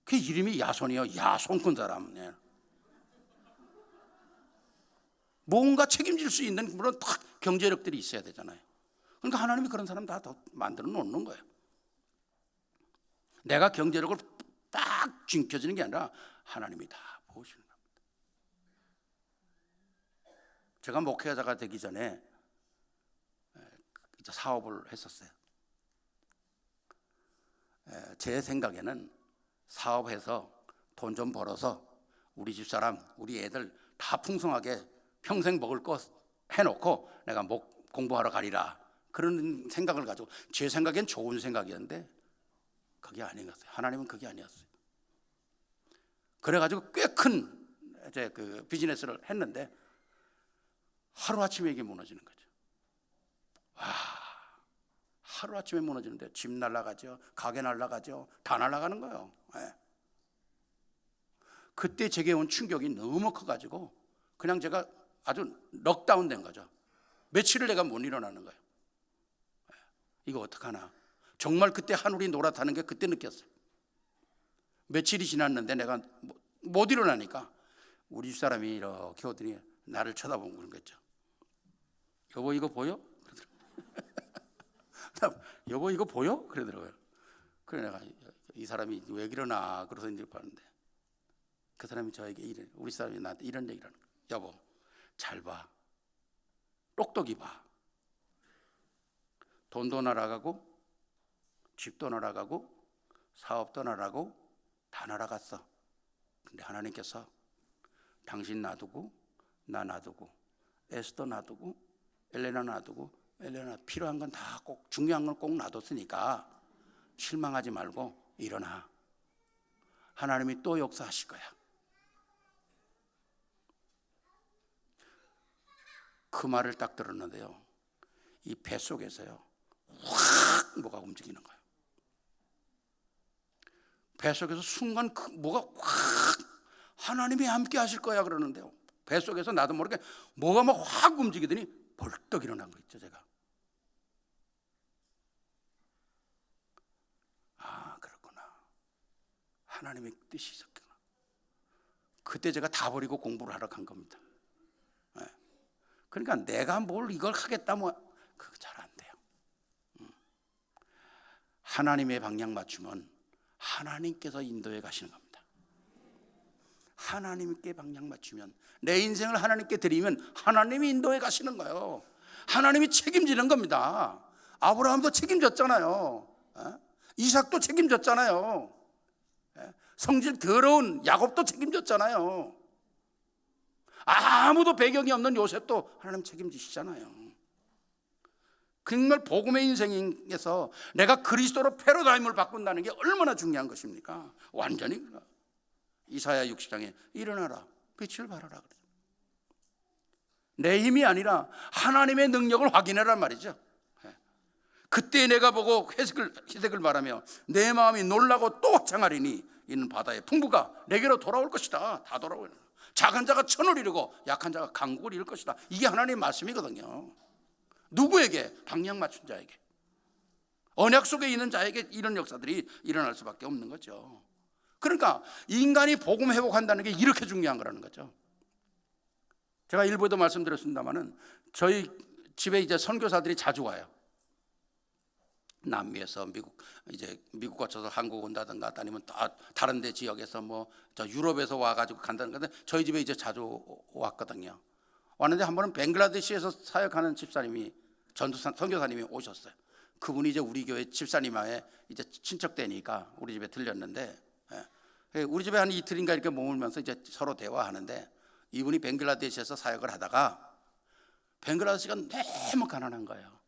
그 이름이 야손이요. 야손꾼 사람. 뭔가 책임질 수 있는 그런 딱 경제력들이 있어야 되잖아요. 그러니까 하나님이 그런 사람 다 만들어 놓는 거예요. 내가 경제력을 딱 쥐켜지는 게 아니라 하나님이 다 보시는 겁니다. 제가 목회자가 되기 전에 사업을 했었어요. 제 생각에는 사업해서 돈 좀 벌어서 우리 집사람, 우리 애들 다 풍성하게 평생 먹을 거 해놓고 내가 공부하러 가리라, 그런 생각을 가지고, 제 생각엔 좋은 생각이었는데 그게 아니었어요. 하나님은 그게 아니었어요. 그래가지고 꽤 큰 그 비즈니스를 했는데 하루아침에 이게 무너지는 거죠. 하루아침에 무너지는데 집 날아가죠, 가게 날아가죠, 다 날아가는 거예요. 그때 제게 온 충격이 너무 커가지고 그냥 제가 아주 넉다운 된 거죠. 며칠을 내가 못 일어나는 거예요. 이거 어떡하나. 정말 그때 하늘이 노랗다는 게 그때 느꼈어요. 며칠이 지났는데 내가 못 일어나니까 우리 집사람이 이렇게 오더니 나를 쳐다보고 그런 거죠. 여보 이거 보여? 여보 이거 보여? 그러더라고요. 그래 내가 이 사람이 왜 그러나 그래서 이제 봤는데 그 사람이 저에게 우리 사람이 나한테 이런 얘기를 하는 거예요. 여보 잘 봐. 똑똑히 봐. 돈도 날아가고 집도 날아가고 사업도 날아가고 다 날아갔어. 근데 하나님께서 당신 놔두고 나 놔두고 에스더 놔두고 엘레나 놔두고 엘레나 필요한 건 다 꼭 중요한 건 꼭 놔뒀으니까 실망하지 말고 일어나. 하나님이 또 역사하실 거야. 그 말을 딱 들었는데요, 이 뱃속에서요 확 뭐가 움직이는 거예요. 뱃속에서 순간 뭐가 확, 하나님이 함께 하실 거야 그러는데요, 뱃속에서 나도 모르게 뭐가 막 확 움직이더니 벌떡 일어난 거 있죠. 제가 그렇구나, 하나님의 뜻이 있었구나. 그때 제가 다 버리고 공부를 하러 간 겁니다. 그러니까 내가 뭘 이걸 하겠다 그거 잘 안 돼요. 하나님의 방향 맞추면 하나님께서 인도해 가시는 겁니다. 하나님께 방향 맞추면, 내 인생을 하나님께 드리면 하나님이 인도해 가시는 거예요. 하나님이 책임지는 겁니다. 아브라함도 책임졌잖아요. 이삭도 책임졌잖아요. 성질 더러운 야곱도 책임졌잖아요. 아무도 배경이 없는 요셉도 하나님 책임지시잖아요. 정말 복음의 인생에서 내가 그리스도로 패러다임을 바꾼다는 게 얼마나 중요한 것입니까? 완전히 이사야 60장에 일어나라 빛을 발하라 그래요. 내 힘이 아니라 하나님의 능력을 확인하란 말이죠. 그때 내가 보고 회색을 말하며 내 마음이 놀라고 또 장하리니 이는 바다의 풍부가 내게로 돌아올 것이다. 다 돌아오는. 작은 자가 천을 이루고 약한 자가 강국을 이룰 것이다. 이게 하나님의 말씀이거든요. 누구에게? 방향 맞춘 자에게, 언약 속에 있는 자에게 이런 역사들이 일어날 수밖에 없는 거죠. 그러니까 인간이 복음 회복한다는 게 이렇게 중요한 거라는 거죠. 제가 일부에도 말씀드렸습니다마는 저희 집에 이제 선교사들이 자주 와요. 남미에서 미국 거쳐서 한국 온다든가 아니면 다른 데 지역에서 뭐 저 유럽에서 와가지고 간다는 건데 저희 집에 이제 자주 왔거든요. 왔는데 한 번은 벵글라데시에서 사역하는 집사님이 전도사 선교사님이 오셨어요. 그분이 이제 우리 교회 집사님하에 이제 친척되니까 우리 집에 들렸는데, 우리 집에 한 이틀인가 이렇게 머물면서 이제 서로 대화하는데, 이분이 벵글라데시에서 사역을 하다가 벵글라데시가 너무 가난한 거예요.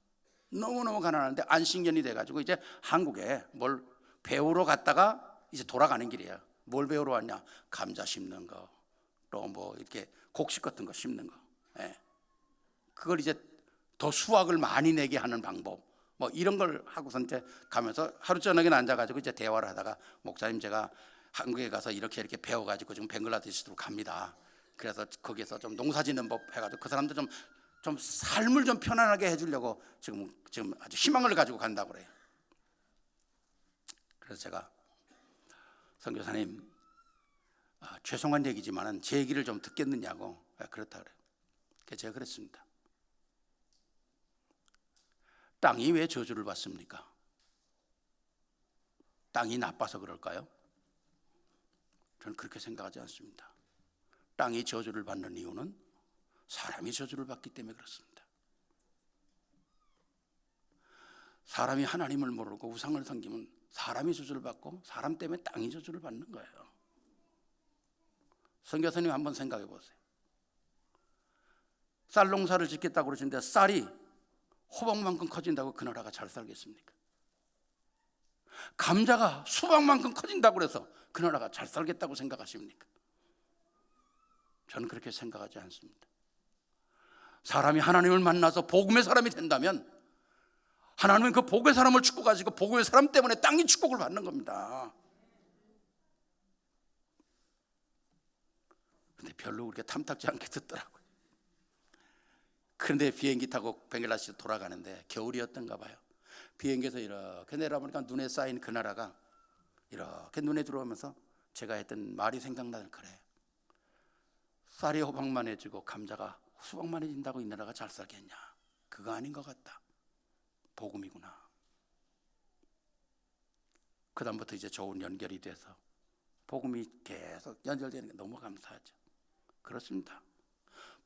너무너무 가난한데 안식년이 돼가지고 이제 한국에 뭘 배우러 갔다가 이제 돌아가는 길이에요. 뭘 배우러 왔냐? 감자 심는 거, 또 뭐 이렇게 곡식 같은 거 심는 거. 그걸 이제 더 수확을 많이 내게 하는 방법, 뭐 이런 걸 하고서 이제 가면서 하루 저녁에 앉아가지고 이제 대화를 하다가, 목사님 제가 한국에 가서 이렇게 배워가지고 지금 벵글라데시로 갑니다. 그래서 거기에서 좀 농사짓는 법 해가지고 그 사람들 좀 삶을 좀 편안하게 해주려고 지금 아주 희망을 가지고 간다고 그래요. 그래서 제가 선교사님, 죄송한 얘기지만은 제 얘기를 좀 듣겠느냐고. 그렇다 그래요. 그래서 제가 그랬습니다. 땅이 왜 저주를 받습니까? 땅이 나빠서 그럴까요? 저는 그렇게 생각하지 않습니다. 땅이 저주를 받는 이유는 사람이 저주를 받기 때문에 그렇습니다. 사람이 하나님을 모르고 우상을 섬기면 사람이 저주를 받고, 사람 때문에 땅이 저주를 받는 거예요. 선교사님 한번 생각해 보세요. 쌀 농사를 짓겠다고 그러시는데 쌀이 호박만큼 커진다고 그 나라가 잘 살겠습니까? 감자가 수박만큼 커진다고 그래서 그 나라가 잘 살겠다고 생각하십니까? 저는 그렇게 생각하지 않습니다. 사람이 하나님을 만나서 복음의 사람이 된다면 하나님은 그 복의 사람을 축복하시고 복의 사람 때문에 땅이 축복을 받는 겁니다. 그런데 별로 그렇게 탐탁지 않게 듣더라고요. 그런데 비행기 타고 벵글라데시 돌아가는데 겨울이었던가 봐요. 비행기에서 이렇게 내려보니까 눈에 쌓인 그 나라가 이렇게 눈에 들어오면서 제가 했던 말이 생각나는, 그래, 쌀이 호박만해지고 감자가 수박만해진다고 이 나라가 잘 살겠냐? 그거 아닌 것 같다. 복음이구나. 그 다음부터 이제 좋은 연결이 돼서 복음이 계속 연결되는 게 너무 감사하죠. 그렇습니다.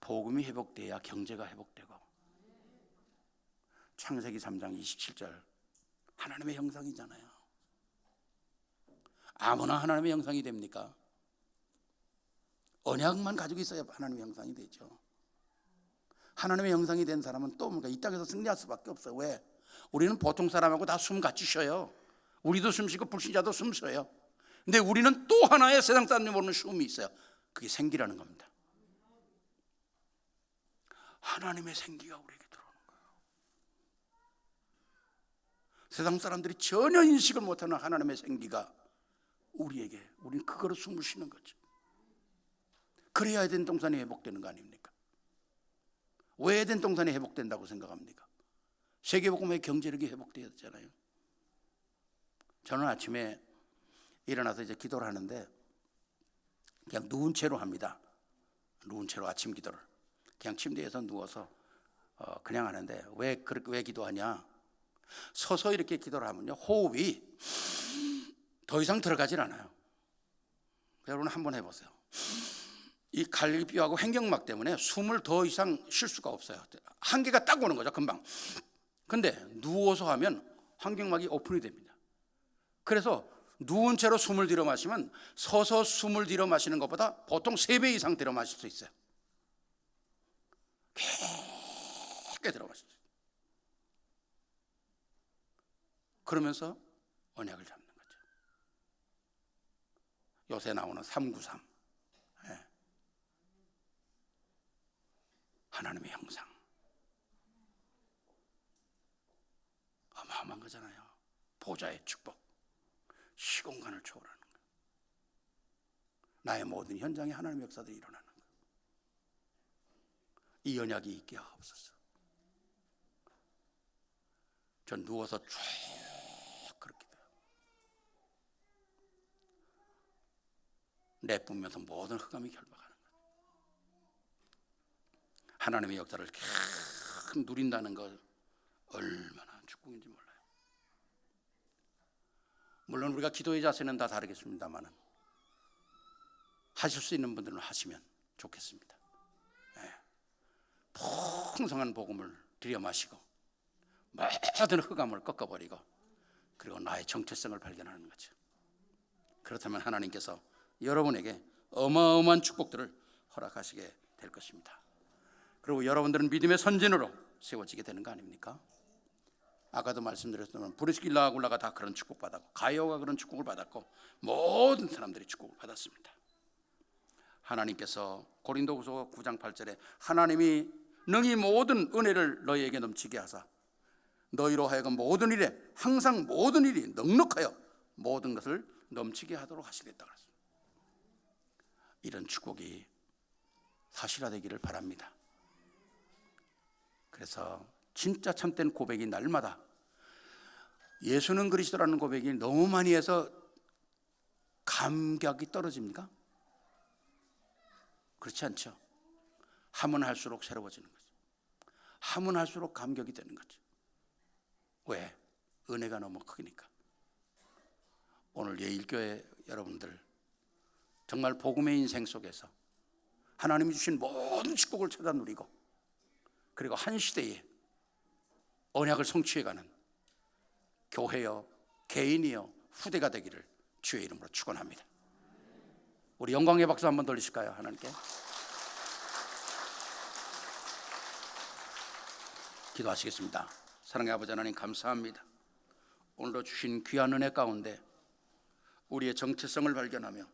복음이 회복돼야 경제가 회복되고, 창세기 3장 27절 하나님의 형상이잖아요. 아무나 하나님의 형상이 됩니까? 언약만 가지고 있어야 하나님의 형상이 되죠. 하나님의 형상이 된 사람은 또 뭔가 이 땅에서 승리할 수밖에 없어요. 왜? 우리는 보통 사람하고 다 숨 같이 쉬어요. 우리도 숨 쉬고 불신자도 숨 쉬어요. 근데 우리는 또 하나의 세상 사람이 모르는 쉼이 있어요. 그게 생기라는 겁니다. 하나님의 생기가 우리에게 들어오는 거예요. 세상 사람들이 전혀 인식을 못하는 하나님의 생기가 우리에게, 우리는 그거로 숨을 쉬는 거죠. 그래야 에덴 동산이 회복되는 거 아닙니까? 왜 에덴 동산이 회복된다고 생각합니까? 세계복음의 경제력이 회복되었잖아요. 저는 아침에 일어나서 이제 기도를 하는데 그냥 누운 채로 합니다. 누운 채로 아침 기도를 그냥 침대에서 누워서 그냥 하는데, 왜 기도하냐? 서서 이렇게 기도를 하면요, 호흡이 더 이상 들어가질 않아요. 여러분 한번 해보세요. 이 갈비뼈하고 횡격막 때문에 숨을 더 이상 쉴 수가 없어요. 한계가 딱 오는 거죠, 금방. 근데 누워서 하면 횡격막이 오픈이 됩니다. 그래서 누운 채로 숨을 들여 마시면 서서 숨을 들여 마시는 것보다 보통 3배 이상 들여 마실 수 있어요. 깊게 들어 마실 수 있어요. 그러면서 언약을 잡는 거죠. 요새 나오는 393. 하나님의 형상. 어마어마한 거잖아요. 보좌의 축복. 시공간을 초월하는 거. 나의 모든 현장에 하나님의 역사들이 일어나는 거. 이 언약이 있게 하옵소서. 전 누워서 쭉 그렇게 돼요. 내뿜면서 모든 흑암이 결박하는 거예요. 하나님의 역사를 계속 누린다는 것 얼마나 축복인지 몰라요. 물론 우리가 기도의 자세는 다 다르겠습니다만 하실 수 있는 분들은 하시면 좋겠습니다. 풍성한 복음을 들여 마시고 모든 흑암을 꺾어버리고 그리고 나의 정체성을 발견하는 거죠. 그렇다면 하나님께서 여러분에게 어마어마한 축복들을 허락하시게 될 것입니다. 그리고 여러분들은 믿음의 선진으로 세워지게 되는 거 아닙니까? 아까도 말씀드렸지만 브리스길라 아굴라가 다 그런 축복받았고 가이오가 그런 축복을 받았고 모든 사람들이 축복을 받았습니다. 하나님께서 고린도후서 9장 8절에 하나님이 능히 모든 은혜를 너희에게 넘치게 하사 너희로 하여금 모든 일에 항상 모든 일이 넉넉하여 모든 것을 넘치게 하도록 하시겠다 그랬습니다. 이런 축복이 사실화되기를 바랍니다. 그래서 진짜 참된 고백이 날마다 예수는 그리스도라는 고백이 너무 많이 해서 감격이 떨어집니까? 그렇지 않죠. 하면 할수록 새로워지는 거죠. 하면 할수록 감격이 되는 거죠. 왜? 은혜가 너무 크니까. 오늘 예일교회 여러분들 정말 복음의 인생 속에서 하나님이 주신 모든 축복을 찾아 누리고 그리고 한 시대에 언약을 성취해가는 교회여 개인이여 후대가 되기를 주의 이름으로 축원합니다. 우리 영광의 박수 한번 돌리실까요? 하나님께 기도하시겠습니다. 사랑의 아버지 하나님 감사합니다. 오늘도 주신 귀한 은혜 가운데 우리의 정체성을 발견하며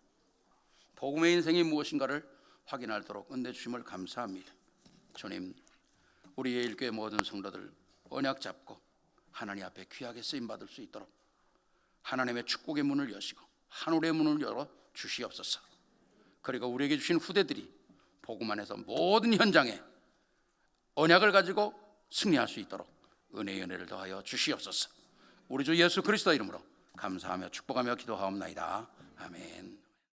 복음의 인생이 무엇인가를 확인하도록 은혜 주심을 감사합니다. 주님, 우리 예일교회 모든 성도들 언약 잡고 하나님 앞에 귀하게 쓰임받을 수 있도록 하나님의 축복의 문을 여시고 하늘의 문을 열어 주시옵소서. 그리고 우리에게 주신 후대들이 복음 안에서 모든 현장에 언약을 가지고 승리할 수 있도록 은혜의 은혜를 더하여 주시옵소서. 우리 주 예수 그리스도 이름으로 감사하며 축복하며 기도하옵나이다. 아멘.